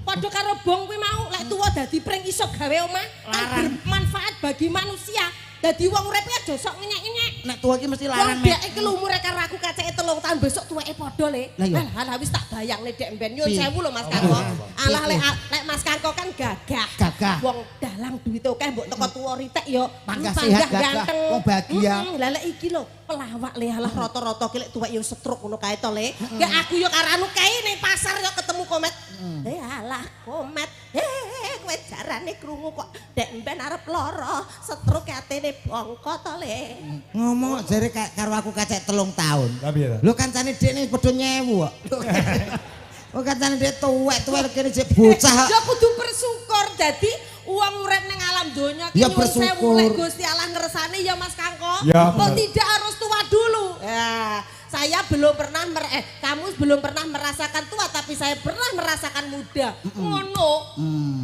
[SPEAKER 2] Padha karo bong kuwi mau lek tuwa dadi pring iso gawe omah.
[SPEAKER 1] Larang.
[SPEAKER 2] Bermanfaat bagi manusia. Dadi wong urip ki aja sok ngenyek-nyenyek.
[SPEAKER 1] Nek tuwa ki mesti
[SPEAKER 2] Wong
[SPEAKER 1] larang,
[SPEAKER 2] dek
[SPEAKER 1] Met.
[SPEAKER 2] iki lho umure karo aku kaceke 3 tahun besok tuweke padha le.
[SPEAKER 1] Lah iya.
[SPEAKER 2] Alah wis tak bayangne dek mben nyun
[SPEAKER 1] Piye?
[SPEAKER 2] sewu lho Mas Karko. Alah lek Mas Karko kan gagah.
[SPEAKER 1] Gagah.
[SPEAKER 2] Wong dalang duwite akeh mbok teko tuwa ritek ya
[SPEAKER 1] Panggah sehat, gagah. Wong bahagia.
[SPEAKER 2] Lah lek iki lho pelawak le alah rata-rata ki lek tuwek ya setruk ngono kae to le. Ya aku ya karo anu kae ning pasar ya ketemu komet. Alah komet. Kowe jarane krungu kok dek mben arep lara setruk atene bongko to le.
[SPEAKER 3] Ngomong jare karo aku kacek 3 tahun.
[SPEAKER 4] Tapi ya.
[SPEAKER 3] Lho kancane dekne padha nyewu kok. Oh kancane dek tuwek-tuwek kene jek bocah.
[SPEAKER 2] Ya kudu bersyukur dadi uang urip ning alam donya ki
[SPEAKER 3] Ya,
[SPEAKER 2] nyuwun sewu
[SPEAKER 3] bersyukur.
[SPEAKER 2] lek Gusti Allah ngersani ya Mas Kangko.
[SPEAKER 4] Ya,
[SPEAKER 2] Kok
[SPEAKER 4] bener.
[SPEAKER 2] tidak harus tua dulu. Ya, saya belum pernah kamu belum pernah merasakan tua tapi saya pernah merasakan muda. Ngono.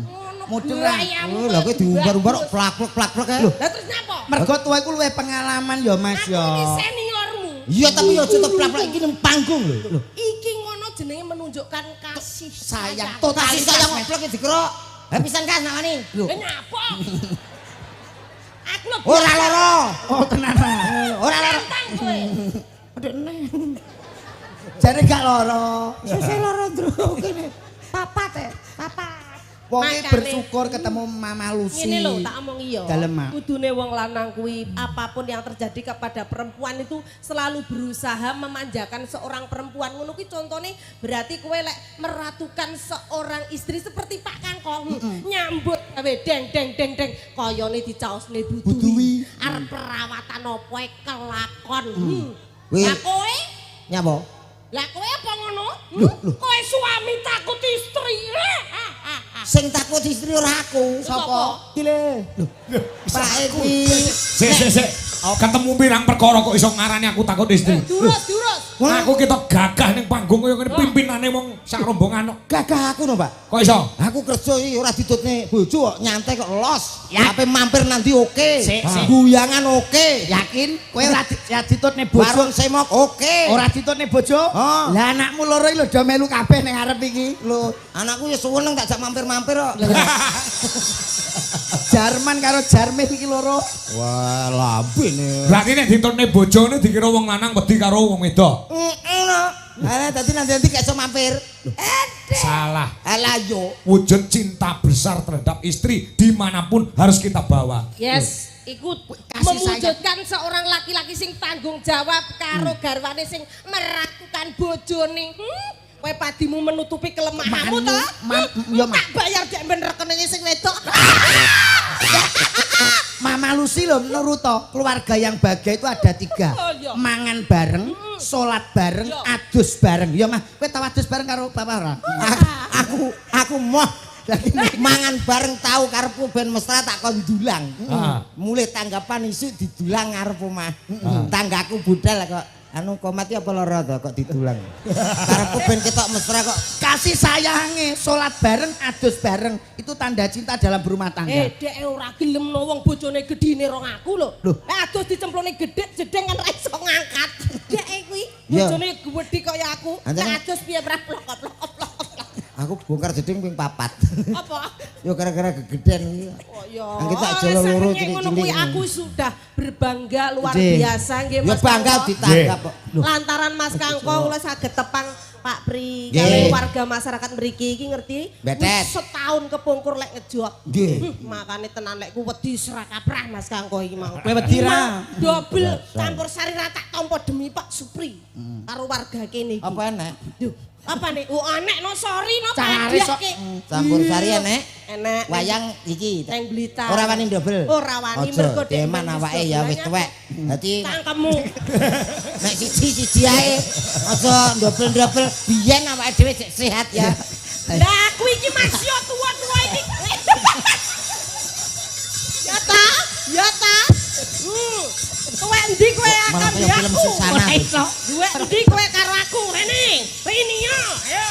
[SPEAKER 2] Ngono.
[SPEAKER 1] Muda.
[SPEAKER 2] buayamu
[SPEAKER 3] Oh, lha kowe
[SPEAKER 2] kok
[SPEAKER 3] diumbar-umbar
[SPEAKER 2] bagus.
[SPEAKER 3] plak-plak kae.
[SPEAKER 2] Lah terus nyapa?
[SPEAKER 1] Mergo tuwa iku luwih pengalaman ya, Mas
[SPEAKER 2] Aku
[SPEAKER 1] ya.
[SPEAKER 2] ini seniormu.
[SPEAKER 3] Iya tapi yo aja plak-plak iki ning panggung lho.
[SPEAKER 2] Iki ngono jenenge menunjukkan kasih
[SPEAKER 1] Sayang.
[SPEAKER 3] Kasih sayang plak iki dikira. Ha pisan kan namane.
[SPEAKER 1] Lho.
[SPEAKER 2] Lah nyapa? Aku lho
[SPEAKER 3] Ora lara.
[SPEAKER 1] Oh, tenan.
[SPEAKER 3] Ora lara.
[SPEAKER 2] tantang kowe.
[SPEAKER 1] Jare gak lara.
[SPEAKER 3] Sese lara ndro kene. Papat e, papat.
[SPEAKER 1] Wong
[SPEAKER 2] Makane.
[SPEAKER 1] bersyukur ketemu Mama Lucy.
[SPEAKER 2] Ngene lho tak omong iya.
[SPEAKER 1] Dalem, Mak.
[SPEAKER 2] Kudune wong lanang kuwi apapun yang terjadi kepada perempuan itu selalu berusaha memanjakan seorang perempuan. Ngono kuwi contone berarti kowe lek meratukan seorang istri seperti Pak Kangkong. Nyambut gawe deng deng deng deng kayane dicaosne
[SPEAKER 1] Butuhi.
[SPEAKER 2] butuhi. Arep perawatan opo e kelakon.
[SPEAKER 3] Wih.
[SPEAKER 2] Lah kowe?
[SPEAKER 3] Nyapa?
[SPEAKER 2] Lah kowe apa ngono? Kowe suami takut istri.
[SPEAKER 3] Sing takut istri ora aku.
[SPEAKER 2] Sapa?
[SPEAKER 3] Dile. Pak iki.
[SPEAKER 4] Sik. Ketemu pirang perkara kok iso ngarani aku takut istri.
[SPEAKER 2] Durus.
[SPEAKER 4] Aku kita gagah ning panggung kaya ngene pimpinane wong sak rombongan kok.
[SPEAKER 3] Gagah aku no, Pak.
[SPEAKER 4] Kok iso?
[SPEAKER 3] Aku kerja iki ora ditutne bojo kok nyantai kok los. Tapi mampir nanti oke.
[SPEAKER 1] Sik.
[SPEAKER 3] Guyangan oke.
[SPEAKER 1] Yakin kowe ora ya ditutne bojo.
[SPEAKER 3] Warung semok oke.
[SPEAKER 1] Ora ditutne bojo.
[SPEAKER 3] Oh.
[SPEAKER 1] Lah anakmu loro iki lho do melu kabeh ning arep iki.
[SPEAKER 3] Lho, anakku ya seneng tak jak mampir-mampir kok.
[SPEAKER 1] Jarman karo Jarmeh iki loro.
[SPEAKER 3] Wah, lambene.
[SPEAKER 4] Berarti nek ditutne bojone dikira wong lanang wedi karo wong wedok.
[SPEAKER 3] Ala tadi nanti gak iso mampir.
[SPEAKER 4] Salah.
[SPEAKER 3] Alah yo.
[SPEAKER 4] Wujud cinta besar terhadap istri dimanapun harus kita bawa.
[SPEAKER 2] Yes, ikut
[SPEAKER 1] Kasih
[SPEAKER 2] mewujudkan seorang laki-laki sing tanggung jawab karo garwane sing meratukan bojone. Kowe padimu menutupi kelemahanmu to?
[SPEAKER 1] Yo, Ma.
[SPEAKER 2] Tak bayar dek ben rekeningnya sing wedok.
[SPEAKER 1] Mama Lucy loh menurut keluarga yang bahagia itu ada 3.
[SPEAKER 2] Oh, iya.
[SPEAKER 1] Mangan bareng, sholat bareng,
[SPEAKER 2] Iya.
[SPEAKER 1] adus bareng. Ya mah, kowe tau adus bareng karo bapak ora?
[SPEAKER 3] Aku moh mangan bareng tahu karepku ben mesra tak kon dulang. Mulai tanggapan isu didulang ngarep omah. Tanggaku budal kok anu komati apa lara to kok didulang. Karepku ben ketok mesra kok.
[SPEAKER 1] Kasih sayange, sholat bareng, adus bareng. Itu tanda cinta dalam berumah tangga.
[SPEAKER 2] Dek ora gelem no wong bojone gedine rong aku lho. Adus dicemplone gedhe jedeng kan ra iso ngangkat. Dek kuwi
[SPEAKER 3] Iya.
[SPEAKER 2] bojone gedhe kaya aku.
[SPEAKER 3] Anjene-
[SPEAKER 2] Nek adus piye plok.
[SPEAKER 3] Aku bongkar jeding ping 4.
[SPEAKER 2] Apa?
[SPEAKER 3] Yo gara-gara gegeden iki.
[SPEAKER 2] Oh ya.
[SPEAKER 3] Angge tak jolo loro
[SPEAKER 2] Ngono kuwi
[SPEAKER 3] cilik-cilik.
[SPEAKER 2] aku sudah berbangga luar
[SPEAKER 3] Nggih.
[SPEAKER 2] biasa nggih
[SPEAKER 3] Ya
[SPEAKER 2] Mas.
[SPEAKER 3] bangga
[SPEAKER 2] Kangkong.
[SPEAKER 3] ditanggap kok.
[SPEAKER 2] Lantaran Mas Kangkong kula saged tepang Pak Pri
[SPEAKER 3] Nggih.
[SPEAKER 2] kali warga masyarakat mriki iki ngerti
[SPEAKER 3] Betet.
[SPEAKER 2] setahun kepungkur lek ngejob.
[SPEAKER 3] Nggih.
[SPEAKER 2] Makane tenan lek ku wedi serak kaprah Mas Kangkong iki mau.
[SPEAKER 1] Kowe wedi ra?
[SPEAKER 2] Dobel campur sari rata tampa demi Pak Supri karo warga kene iki.
[SPEAKER 3] Apa enek?
[SPEAKER 2] Duh, apa nih? Oh anek no sorry no
[SPEAKER 1] Cari sok.
[SPEAKER 3] Campur sari enek.
[SPEAKER 2] Enek.
[SPEAKER 3] Wayang iki.
[SPEAKER 2] Neng Blitar.
[SPEAKER 3] Ora wani ndobel.
[SPEAKER 2] Ora wani
[SPEAKER 3] Aja,
[SPEAKER 2] mergo dek
[SPEAKER 3] deman
[SPEAKER 2] ben
[SPEAKER 3] awake ya wis
[SPEAKER 2] dobelannya.
[SPEAKER 3] tuwek. Dadi
[SPEAKER 2] Cangkemmu.
[SPEAKER 3] nek siji ae aja ndobel-ndobel biyen awake dhewe cek sehat ya.
[SPEAKER 2] Lah aku iki masih tua-tua iki. Ya ta? Ya ta? Kowe endi kowe akan
[SPEAKER 3] Malah kaya film Susana.
[SPEAKER 2] Duwe endi kowe karo aku rene? Rene ya. Ayo.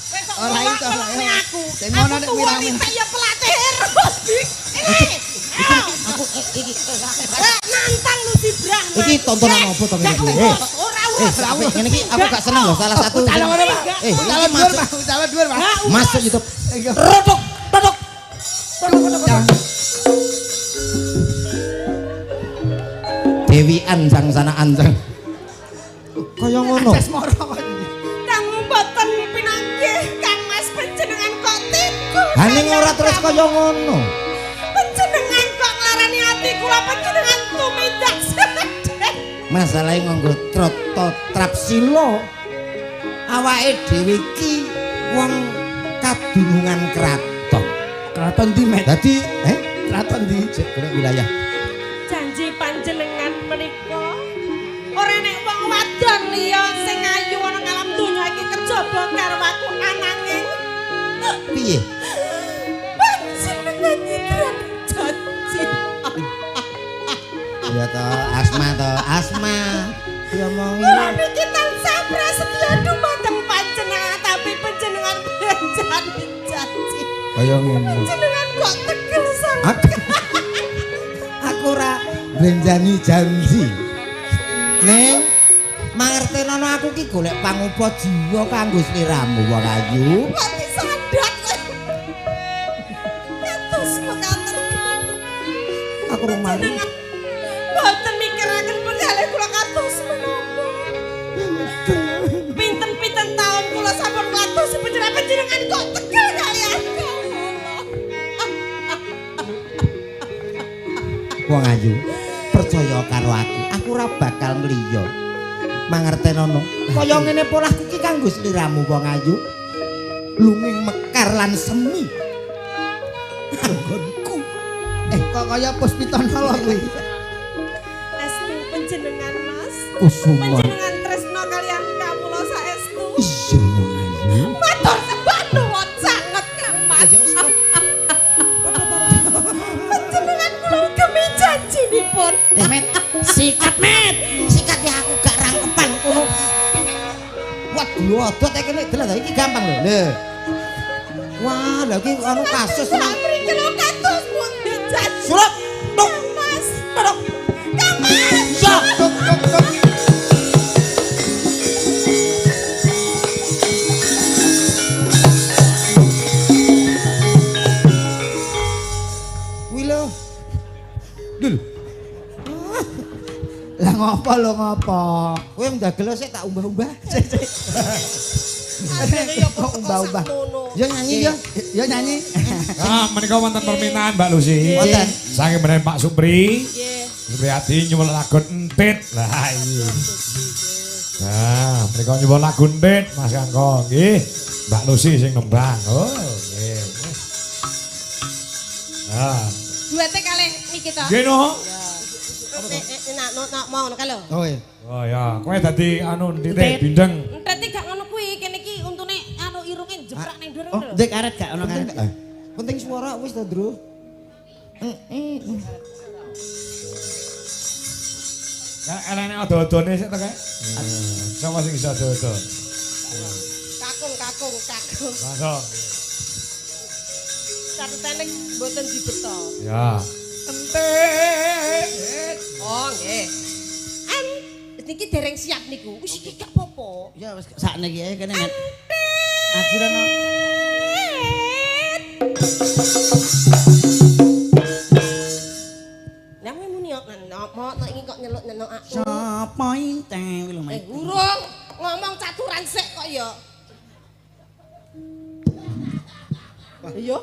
[SPEAKER 2] Kowe kok
[SPEAKER 1] Ora iso,
[SPEAKER 2] ngomong
[SPEAKER 1] ayo.
[SPEAKER 2] aku.
[SPEAKER 1] Sing ngono nek
[SPEAKER 2] Aku tuwa
[SPEAKER 1] wirame.
[SPEAKER 2] iki ya pelatih aerobik. Ayo.
[SPEAKER 3] Aku iki
[SPEAKER 2] Nantang lu si Brah.
[SPEAKER 3] Iki tontonan apa to ngene iki?
[SPEAKER 2] Ora urus.
[SPEAKER 3] Sampe ngene iki aku gak seneng loh salah satu.
[SPEAKER 1] Calon ngono, Pak.
[SPEAKER 3] Iki
[SPEAKER 1] Calon dhuwur,
[SPEAKER 3] masuk
[SPEAKER 1] Pak. Calon dhuwur, Pak.
[SPEAKER 3] masuk YouTube.
[SPEAKER 1] Iya.
[SPEAKER 3] Rodok, rodok. Dewi Anjang sana Anjang. Kaya ngono.
[SPEAKER 1] Akses moro kok.
[SPEAKER 2] Kang mboten pinanggih Kang Mas panjenengan kok tiku.
[SPEAKER 3] Haning ora terus kaya ngono.
[SPEAKER 2] Panjenengan kok nglarani ati kula panjenengan tumindak sedek.
[SPEAKER 3] Masalahe nganggo trap silo. Awake dhewe iki wong kadunungan kraton.
[SPEAKER 1] Kraton di Met.
[SPEAKER 3] Dadi,
[SPEAKER 1] Kraton di
[SPEAKER 3] Sik, golek wilayah.
[SPEAKER 2] Janji panjenengan menika ora nek wong wadon liya sing ayu ana ngalam donya iki kejaba karo aku ananging
[SPEAKER 3] Piye?
[SPEAKER 2] panjenengan nyidran janji.
[SPEAKER 3] Ya to, asma. Diomongi.
[SPEAKER 2] Kula niki tansah prasetya dumateng panjenengan tapi panjenengan benjani janji.
[SPEAKER 3] Kaya ngene.
[SPEAKER 2] Panjenengan kok tegel sanget.
[SPEAKER 3] Aku ora benjani janji. Ning mangertenono aku ki golek pangupa jiwa kanggo sliramu wong ayu.
[SPEAKER 2] Kok disadat kowe? Terus mekaten.
[SPEAKER 3] Aku rumah.
[SPEAKER 2] Panjenengan boten mikiraken pengalih kula kados menapa. Pinten-pinten taun kula sampun kados panjenengan kok tegel kalian kula.
[SPEAKER 3] Wong ayu, percaya karo aku ora bakal ngliya. Mangertenono. Kaya ngene polahku ki kanggo sliramu wong ayu. Lunging mekar lan semi. Anggonku.
[SPEAKER 1] kok kaya Puspitanala kuwi.
[SPEAKER 2] Estu panjenengan Mas.
[SPEAKER 3] Kusuma.
[SPEAKER 2] Panjenengan tresno kalian kawula saestu.
[SPEAKER 3] Iya wong ayu.
[SPEAKER 2] Matur sembah nuwun sanget Kang Mas. Panjenengan kula gemi janjinipun.
[SPEAKER 3] Met, sikat met. Sikat ya aku gak rangkepan kono. Waduh, odot kene delok iki gampang lho. Lho. Wah, lha iki anu kasus nang
[SPEAKER 2] Mriki lho kados pun janji.
[SPEAKER 3] Surup. Tok.
[SPEAKER 2] Mas.
[SPEAKER 3] Tok.
[SPEAKER 2] Kang Mas.
[SPEAKER 3] Ya.
[SPEAKER 1] Ngopo lho ngopo?
[SPEAKER 3] Kowe ndagel sik tak umbah-umbah.
[SPEAKER 2] Adene ya kok
[SPEAKER 1] Umbah-umbah.
[SPEAKER 2] sakmono.
[SPEAKER 3] Ya nyanyi ya.
[SPEAKER 1] Ya nyanyi.
[SPEAKER 4] Ah, menika wonten permintaan Mbak Lucy.
[SPEAKER 3] Wonten.
[SPEAKER 4] Saking menawi Pak Supri.
[SPEAKER 2] Nggih.
[SPEAKER 4] Supriyadi nyuwun lagu entit. Lah iya. Nah, menika nyuwun lagu entit Mas Kangkong. Nggih. Mbak Lucy sing nembang. Oh, nggih. Nah,
[SPEAKER 2] Duete kalih Nikita.
[SPEAKER 4] nggih no.
[SPEAKER 2] Nak mau ngono kae lho.
[SPEAKER 3] Oh iya.
[SPEAKER 4] Oh ya, kowe dadi anu entit bindeng.
[SPEAKER 2] Entet gak ngono kuwi, kene iki untune anu irunge jeprak ning dhuwur
[SPEAKER 1] Oh,
[SPEAKER 2] lho.
[SPEAKER 1] dek karet gak ono karet.
[SPEAKER 3] Penting suara wis to, Bro.
[SPEAKER 4] Ya elene odo-odone sik to kae. Sapa sing iso odo-odo?
[SPEAKER 2] Kakung.
[SPEAKER 4] Langsung.
[SPEAKER 2] Catutane mboten dibeto.
[SPEAKER 4] Ya. Entit.
[SPEAKER 2] Oh, nggih. Niki dereng siap niku. Wis iki gak apa-apa.
[SPEAKER 1] Ya wis sakniki ae kene net. Ajuran.
[SPEAKER 2] Nang muni kok mau iki kok nyeluk aku.
[SPEAKER 1] Sapa inte lho Mas.
[SPEAKER 2] Urung ngomong caturan sik kok ya. Iya.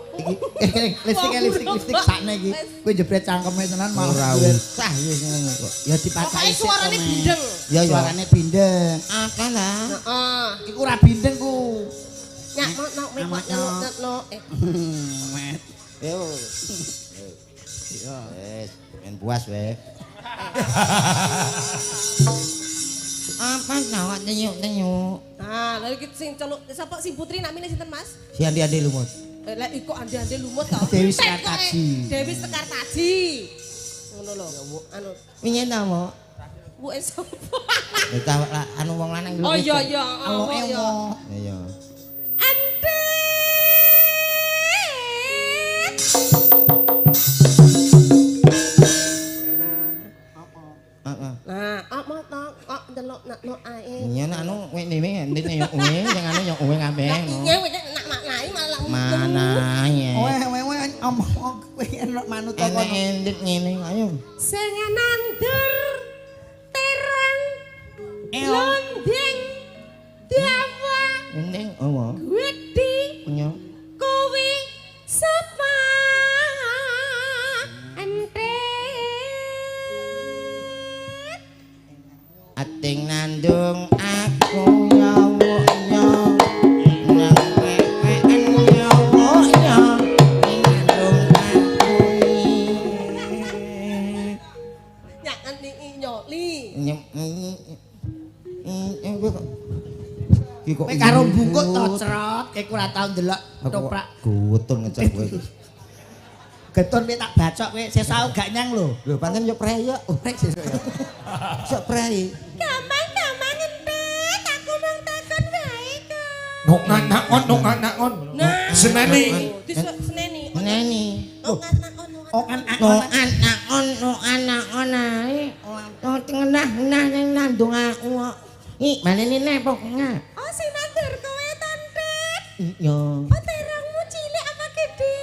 [SPEAKER 1] Lipstik sakne iki. Kowe jebret cangkeme tenan malah
[SPEAKER 3] Ora usah wis ngono kok.
[SPEAKER 1] ya dipacai
[SPEAKER 2] Pokoke suarane bindeng.
[SPEAKER 3] Ya ya.
[SPEAKER 1] Suarane bindeng.
[SPEAKER 3] Akan lah.
[SPEAKER 2] Heeh.
[SPEAKER 1] Iku ora bindeng ku.
[SPEAKER 2] Nyak mau nyeluk.
[SPEAKER 1] Met.
[SPEAKER 3] Yo. Wes, men puas we. Apa nawak tenyuk-tenyuk.
[SPEAKER 2] Nah, lha iki sing celuk sapa si Putri namine sinten Mas?
[SPEAKER 3] Si Andi-andi lumut.
[SPEAKER 2] Lah iku ande-ande lumut to.
[SPEAKER 1] Dewi
[SPEAKER 2] Entek kok,
[SPEAKER 1] Sekartaji.
[SPEAKER 2] Dewi Sekartaji. Ngono lho. Anu
[SPEAKER 3] Winyen ta mo?
[SPEAKER 2] Bu sapa?
[SPEAKER 3] Kita anu wong lanang
[SPEAKER 2] Oh iya iya,
[SPEAKER 1] Alo
[SPEAKER 2] oh iya.
[SPEAKER 1] emo.
[SPEAKER 3] Iya.
[SPEAKER 2] Ande.
[SPEAKER 3] Heeh.
[SPEAKER 2] Nah, apa to? Kok delok nak no ae.
[SPEAKER 3] Iya nak anu wek dhewe ndek nyuk uwe sing anu nyuk uwe kabeh.
[SPEAKER 2] Iya wis nak maknai malah
[SPEAKER 3] Mana ya?
[SPEAKER 1] Wewe omong kowe enak manut kok
[SPEAKER 3] Enak endit ngene ayo.
[SPEAKER 2] sing nandur terang londeng dawa
[SPEAKER 3] Ending apa?
[SPEAKER 2] gede
[SPEAKER 3] Punya.
[SPEAKER 2] kowe sapa ente
[SPEAKER 3] Ating nandung aku nyawu-nyawu nang pepen nyawu-nyawu nandung aku
[SPEAKER 2] nyangan nyoli
[SPEAKER 1] kowe karo bungkut to crot kowe ora tau ndelok toprak
[SPEAKER 3] gutun ngecek kowe.
[SPEAKER 1] getun kowe tak bacok kowe sesau gak nyang lho
[SPEAKER 3] Lho pancen yo preyok.
[SPEAKER 1] Rek sesuk ya.
[SPEAKER 3] Sok prei.
[SPEAKER 2] gampang entet aku mung takon wae kok
[SPEAKER 4] Nuk anak-on.
[SPEAKER 2] Nah.
[SPEAKER 4] Seneni.
[SPEAKER 2] Seneni.
[SPEAKER 3] Neni.
[SPEAKER 2] Oh, nakon.
[SPEAKER 3] No anak-on ae. Oh tengah-tengah ning nandung aku. Ih, manene nepok nga.
[SPEAKER 2] Oh, sing nandur kowe tontet.
[SPEAKER 3] Iya.
[SPEAKER 2] Oh, terangmu cilik apa gede?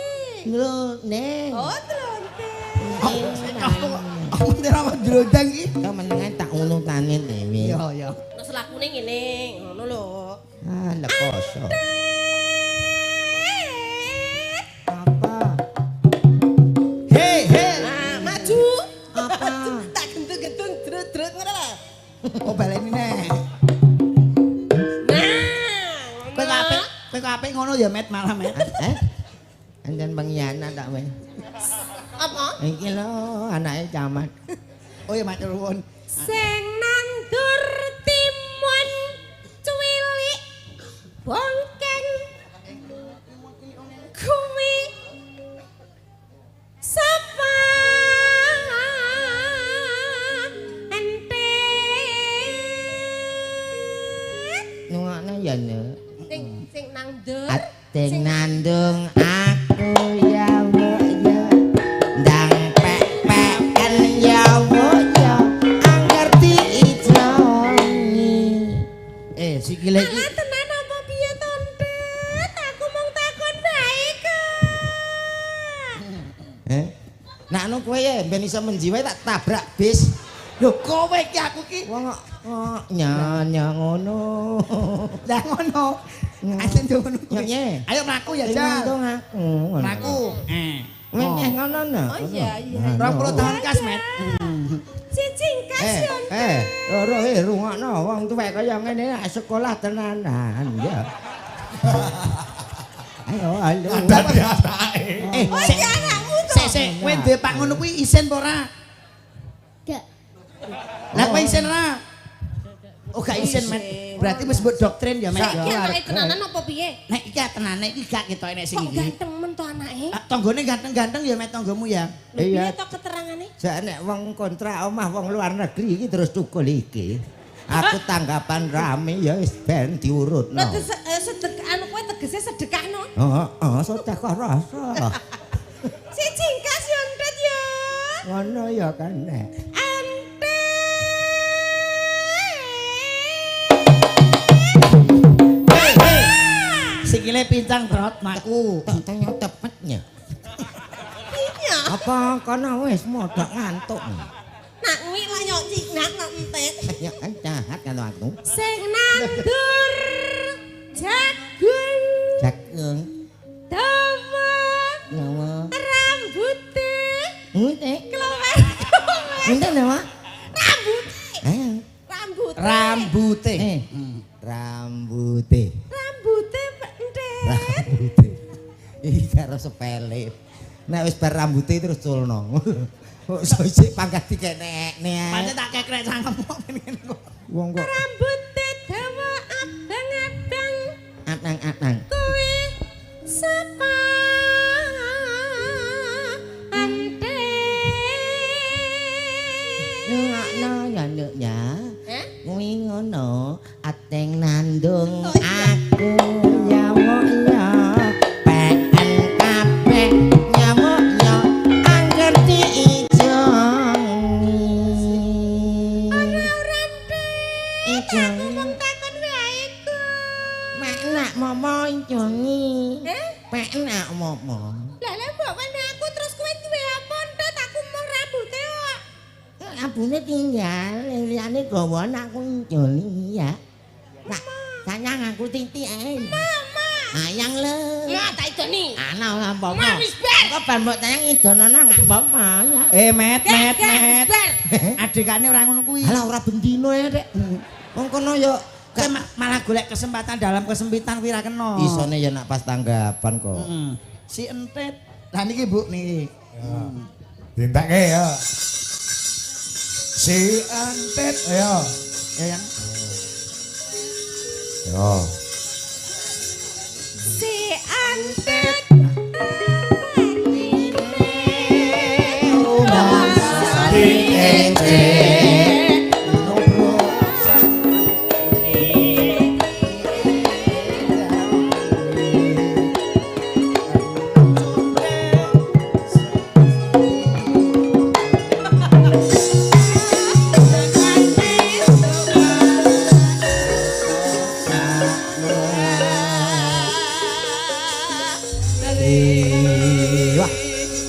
[SPEAKER 3] Lho, Neng.
[SPEAKER 2] Oh, tontet.
[SPEAKER 1] Aku ora ndrodang iki
[SPEAKER 3] Kau menengan tak unutane dewe.
[SPEAKER 1] yo yo
[SPEAKER 2] Terus lakune ngene, ngono lho.
[SPEAKER 3] Ah, lekoso.
[SPEAKER 1] apa he
[SPEAKER 2] Nah, maju.
[SPEAKER 3] Apa?
[SPEAKER 2] Tak gendeng-gendeng drut-drut ngono lho.
[SPEAKER 1] oh baleni neh
[SPEAKER 2] Nah,
[SPEAKER 1] kowe kok apik ngono ya met malah met
[SPEAKER 3] Anjan pengkhianat tak weh.
[SPEAKER 2] apa?
[SPEAKER 3] Iki lho anake camat.
[SPEAKER 1] oh ya matur nuwun
[SPEAKER 2] Sing nandur timun cuwilik bongkeng kuwi sapa ente
[SPEAKER 3] Nungakne ya ne.
[SPEAKER 2] sing nandur
[SPEAKER 3] Ating nandung aku ya wo ya. Ndang pek-peken ya wo ya. Angerti ijoni.
[SPEAKER 1] sikile iki
[SPEAKER 2] Alah tenan apa piye tontet? Aku mung takon bae kok.
[SPEAKER 3] Nak anu kowe ya ben iso menjiwai tak tabrak bis.
[SPEAKER 1] Lho kowe iki aku ki.
[SPEAKER 3] Wong nyanyi ngono.
[SPEAKER 1] Lah ngono. Asen ngono.
[SPEAKER 3] Nyanyi.
[SPEAKER 1] Ayo mlaku ya,
[SPEAKER 3] Sing
[SPEAKER 1] Jan.
[SPEAKER 3] untung aku.
[SPEAKER 1] Mlaku.
[SPEAKER 3] Nyanyi ngono no.
[SPEAKER 2] Oh iya iya.
[SPEAKER 1] 20 tahun kas, Met.
[SPEAKER 2] Cicing kasih.
[SPEAKER 3] Loro rungokno wong tuwek kaya ngene sekolah tenanan ya. Ayo.
[SPEAKER 4] Dadi anake.
[SPEAKER 2] Oh iya anakmu toh.
[SPEAKER 1] Sik, kowe duwe Pak ngono kuwi isin apa ora?
[SPEAKER 2] Gak.
[SPEAKER 1] Lah kowe isin ora? Oh gak isin, Met. Berarti wis mbok doktrin ya, Met.
[SPEAKER 2] Iki anake tenanan apa piye?
[SPEAKER 1] Nek iki tenane iki gak ketok nek sing
[SPEAKER 2] Kok
[SPEAKER 1] iki.
[SPEAKER 2] ganteng men to anake?
[SPEAKER 1] Tanggane ganteng-ganteng ya, Met, tanggamu ya.
[SPEAKER 2] Lho piye
[SPEAKER 3] Iya.
[SPEAKER 2] to keterangane?
[SPEAKER 3] Sak nek wong kontrak omah wong luar negeri iki terus tukul iki. Aku tanggapan rame ya wis ben diurutno.
[SPEAKER 2] Lho sedekah anu kowe tegese sedekahno.
[SPEAKER 3] Heeh, sedekah rasa.
[SPEAKER 2] Cicing kasih ondet ya.
[SPEAKER 3] Ngono ya kan nek.
[SPEAKER 1] Sikile pincang trot maku.
[SPEAKER 3] Tak tanya tepatnya.
[SPEAKER 2] Iya.
[SPEAKER 3] Apa kono wis modok ngantuk?
[SPEAKER 2] Nak kuwi lah yo ciknak nak entek.
[SPEAKER 3] Ya kan jahat kalau aku.
[SPEAKER 2] Sing nandur jagung
[SPEAKER 3] Jagung.
[SPEAKER 2] dawa
[SPEAKER 3] Nyawa.
[SPEAKER 2] rambuté
[SPEAKER 3] Ngene.
[SPEAKER 2] keluar.
[SPEAKER 3] Ngene nama?
[SPEAKER 2] Rambuté. Rambut.
[SPEAKER 1] Rambute.
[SPEAKER 3] Rambute.
[SPEAKER 2] Rambute entek.
[SPEAKER 3] Rambute. Iki karo sepele. Nek wis bar rambute terus culno. Kok iso isik pangkat dikenek-nek.
[SPEAKER 1] Pancen tak kekrek cangkemmu ngene kok.
[SPEAKER 3] Wong kok
[SPEAKER 2] Rambute dawa abang-abang.
[SPEAKER 3] atang-atang.
[SPEAKER 2] Kowe sapa?
[SPEAKER 3] Ngono ya nduknya.
[SPEAKER 2] Eh?
[SPEAKER 3] Kuwi ngono, ateng nandung aku nyamuk ya. Peken kabeh nyamuk ya. Angger diijong.
[SPEAKER 2] Ora
[SPEAKER 3] Ijong.
[SPEAKER 2] wong takon wae iku.
[SPEAKER 3] Mek nak momo ijongi.
[SPEAKER 2] Eh?
[SPEAKER 3] Pek nak momo.
[SPEAKER 2] Lah lha mbok kan aku terus kowe duwe apa ndut aku mung rambute kok.
[SPEAKER 3] Abune tinggal, liyane gawa aku njoli ya. Nak sayang aku titik ae.
[SPEAKER 2] Mama.
[SPEAKER 3] Ayang le.
[SPEAKER 2] Ya tak idoni.
[SPEAKER 3] Ana apa?
[SPEAKER 2] Ma, wis bar.
[SPEAKER 3] Kok ban mbok sayang idonono gak apa-apa ya.
[SPEAKER 1] Met.
[SPEAKER 2] Wis bar.
[SPEAKER 1] Adikane ora ngono kuwi.
[SPEAKER 3] Alah ora bendino ya, Dek. Wong kono yo
[SPEAKER 1] Kowe malah golek kesempatan dalam kesempitan kuwi ra kena.
[SPEAKER 3] isone ya nak pas tanggapan kok.
[SPEAKER 1] Si entet. Lah niki Bu niki.
[SPEAKER 4] Dintekke ya. Si antet ya.
[SPEAKER 1] Ya yang
[SPEAKER 4] Yo.
[SPEAKER 2] Si antet.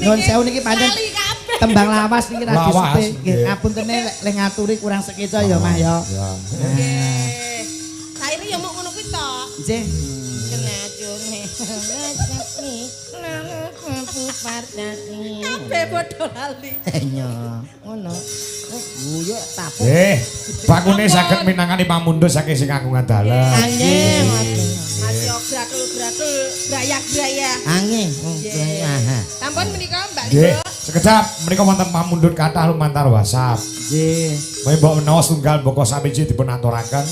[SPEAKER 1] Nyuwun sewu niki pancen
[SPEAKER 2] Kali kabeh.
[SPEAKER 1] tembang lawas niki ra
[SPEAKER 4] Lawas,
[SPEAKER 1] disupe. Nggih,
[SPEAKER 4] nggih.
[SPEAKER 1] ngapuntene lek ngaturi kurang sekeca ya Mas ya.
[SPEAKER 4] Ya.
[SPEAKER 2] Nggih. Saire ya mok ngono kuwi to.
[SPEAKER 1] Nggih.
[SPEAKER 3] Kenacune.
[SPEAKER 2] Kabeh padha lali.
[SPEAKER 3] Enya ngono. Guyu tapuk.
[SPEAKER 4] Bakune saged minangani pamundhut saking sing kagungan dalan.
[SPEAKER 3] Anjing.
[SPEAKER 2] Masih gratul-gratul graya-graya.
[SPEAKER 3] Angin.
[SPEAKER 2] Sampun menika Mbak
[SPEAKER 4] Nggih,
[SPEAKER 2] Libo.
[SPEAKER 4] sekejap menika wonten pamundhut kathah lumantar WhatsApp.
[SPEAKER 1] Nggih.
[SPEAKER 4] Mbok menawa setunggal mboko samiji dipun aturaken.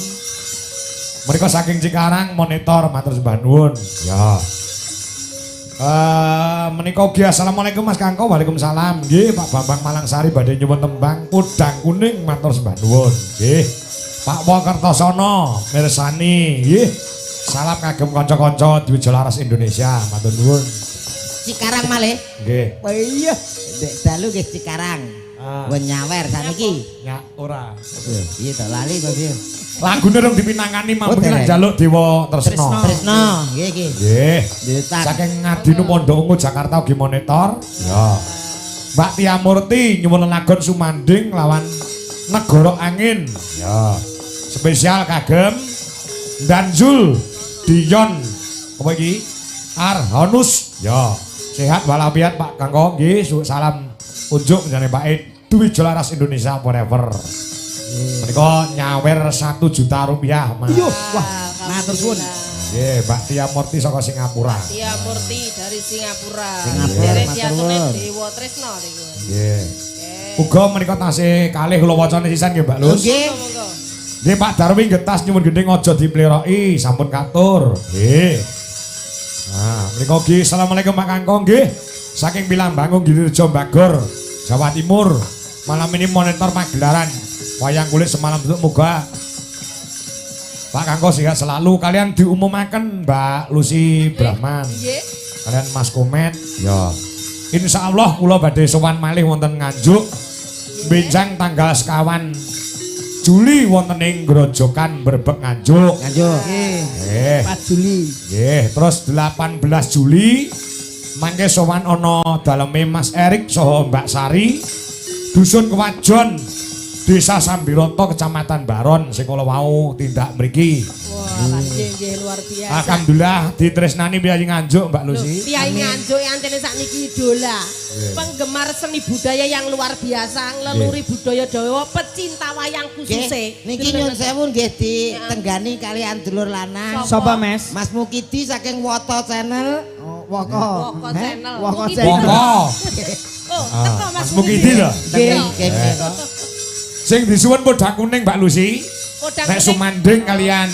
[SPEAKER 4] Menika saking Cikarang monitor matur sembah nuwun. Ya. Menika ugi assalamualaikum Mas Kangko. Waalaikumsalam. Nggih, Pak Bambang Malangsari badhe nyuwun tembang Udang Kuning matur sembah nuwun. Nggih. Pak Wokertosono mirsani. Nggih. Salam kagem kanca-kanca Dwijalaras Indonesia. Matur nuwun.
[SPEAKER 3] Cikarang malih.
[SPEAKER 4] Nggih.
[SPEAKER 3] Oh iya. Dek dalu nggih Cikarang. Wong nyawer saniki.
[SPEAKER 4] Ya ora.
[SPEAKER 3] Iya to lali kok piye.
[SPEAKER 4] Lagune rong dipinangani mampu
[SPEAKER 3] dereng.
[SPEAKER 4] njaluk Dewa Tresno.
[SPEAKER 3] Tresno, nggih iki.
[SPEAKER 4] Nggih.
[SPEAKER 3] Ditak.
[SPEAKER 4] Saking Ngadinu Pondok Ungu Jakarta ugi monitor. Ya. Mbak Tia Murti nyuwun lagon sumanding lawan Negara Angin. Ya. Spesial kagem Danjul Dion apa iki? Arhanus. Ya. Sehat walafiat Pak Kangko nggih. Salam unjuk njane Pak Dwi Jolaras Indonesia forever. Menika nyawer 1 juta rupiah, Mas.
[SPEAKER 1] Yo, wah, matur suwun.
[SPEAKER 4] Nggih, Mbak Tia Murti saka Singapura.
[SPEAKER 2] Tia Murti dari Singapura.
[SPEAKER 3] Singapura,
[SPEAKER 2] Dari
[SPEAKER 3] matur
[SPEAKER 2] Tiatune
[SPEAKER 3] nuwun.
[SPEAKER 2] Dewa Tresno niku.
[SPEAKER 4] Nggih. Uga menika tasih kalih kula wacane sisan nggih, Mbak Lus.
[SPEAKER 3] Nggih.
[SPEAKER 2] Monggo.
[SPEAKER 4] Nggih Pak Darwi getas nyuwun gending aja dipleroki, sampun katur. Nggih. Nah, menika nggih asalamualaikum Pak Kangkong nggih. Saking Pilambanggung Girirejo Bagor, Jawa Timur. Malam ini monitor pagelaran wayang kulit semalam itu muga Pak Kangko sehat selalu. Kalian diumumaken Mbak Lucy Brahman.
[SPEAKER 2] Nggih.
[SPEAKER 4] Kalian Mas Komet. Ya. Insya Allah kula badhe sowan malih wonten Nganjuk. Benjang tanggal sekawan Juli wonten ing Grojogan Brebek Nganjuk.
[SPEAKER 3] Nganjuk.
[SPEAKER 4] Nggih.
[SPEAKER 1] 4 Juli.
[SPEAKER 4] Nggih, terus 18 Juli mangke sowan ana daleme Mas Erik saha Mbak Sari. Dusun Kewajon, Desa Sambiroto, Kecamatan Baron, sing kala wau tindak mriki.
[SPEAKER 2] Wah, nggih luar biasa.
[SPEAKER 4] Alhamdulillah ditresnani Piyayi Nganjuk Mbak
[SPEAKER 2] Loh,
[SPEAKER 4] Lucy.
[SPEAKER 2] Piyayi Nganjuk yang antene sakniki idola. Penggemar seni budaya yang luar biasa, ngeleluri budaya Jawa, pecinta wayang khususnya.
[SPEAKER 3] Niki nyun sewu nggih ditenggani kalian dulur lanang.
[SPEAKER 1] Sapa, Mas?
[SPEAKER 3] Mas Mukidi saking Woto Channel.
[SPEAKER 1] Woko.
[SPEAKER 2] Woko Channel.
[SPEAKER 1] Woko
[SPEAKER 2] Mukidi.
[SPEAKER 1] Channel.
[SPEAKER 4] Woko.
[SPEAKER 2] Oh, teko Mas
[SPEAKER 4] Mas Mukidi lho.
[SPEAKER 3] Nggih, nggih.
[SPEAKER 4] Sing disuwun podang kuning Mbak Lucy.
[SPEAKER 2] Kodang
[SPEAKER 4] Nek
[SPEAKER 2] kuning.
[SPEAKER 4] Sumanding kalian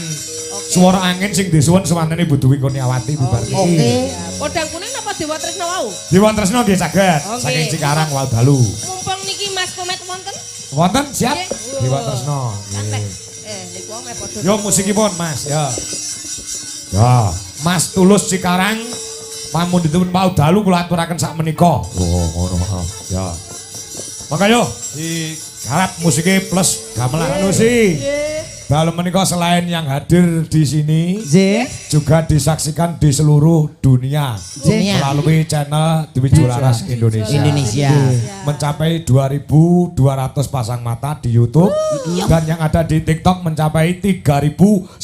[SPEAKER 4] Suara Angin sing disuwun sewantene Bu Dwi Kurniawati bubar iki.
[SPEAKER 3] Oke.
[SPEAKER 2] Kodang kuning napa Dewa Tresno wau?
[SPEAKER 4] Dewa Tresno nggih saged
[SPEAKER 2] Oke.
[SPEAKER 4] saking Cikarang wau dalu.
[SPEAKER 2] Mumpung niki Mas Komet wonten.
[SPEAKER 4] Wonten siap
[SPEAKER 2] Nggih.
[SPEAKER 4] Dewa Tresno.
[SPEAKER 2] Santai.
[SPEAKER 4] Nggih.
[SPEAKER 2] Niku wae padha.
[SPEAKER 4] Yo musikipun Mas ya. Ya, Mas Tulus Cikarang pamundhutipun wau dalu kula aturaken sak menika. Oh, ngono. Ya. Maka yo digarap musiknya plus gamelan Lucy. Dalam menikah selain yang hadir di sini juga disaksikan di seluruh dunia melalui channel Dwi Jolaras Indonesia. Mencapai 2.200 pasang mata di YouTube dan yang ada di TikTok mencapai 3.900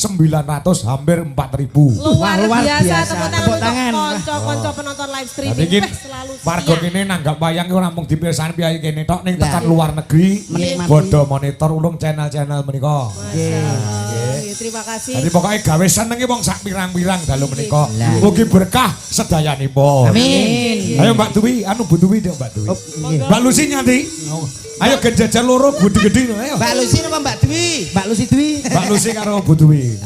[SPEAKER 4] hampir 4.000.
[SPEAKER 2] Luar biasa
[SPEAKER 1] Tepuk tangan.
[SPEAKER 2] Konco-konco penonton live streaming
[SPEAKER 4] Jadi
[SPEAKER 2] weh, selalu
[SPEAKER 4] warga
[SPEAKER 2] setia.
[SPEAKER 4] kini nanggap wayang itu namung dipirsani Piyayi kene tok ning
[SPEAKER 3] Lah.
[SPEAKER 4] tekan luar negeri
[SPEAKER 1] Menikmati.
[SPEAKER 4] bodo monitor ulung channel-channel menika.
[SPEAKER 2] Nggih, terima kasih.
[SPEAKER 4] Jadi pokoknya gawe senengi wong sak pirang-pirang dalu menika.
[SPEAKER 3] Lah.
[SPEAKER 4] Mugi berkah sedayanipun.
[SPEAKER 3] Amin.
[SPEAKER 4] Ayo Mbak Dwi, anu Bu Dwi Mbak Dwi.
[SPEAKER 3] Nggih.
[SPEAKER 4] Mbak Lucy nyanti. Ayo genjajar loro gede-gede ayo.
[SPEAKER 3] Mbak Lucy napa Mbak Dwi?
[SPEAKER 1] Mbak Lucy Dwi.
[SPEAKER 4] Mbak Lucy karo Bu Dwi.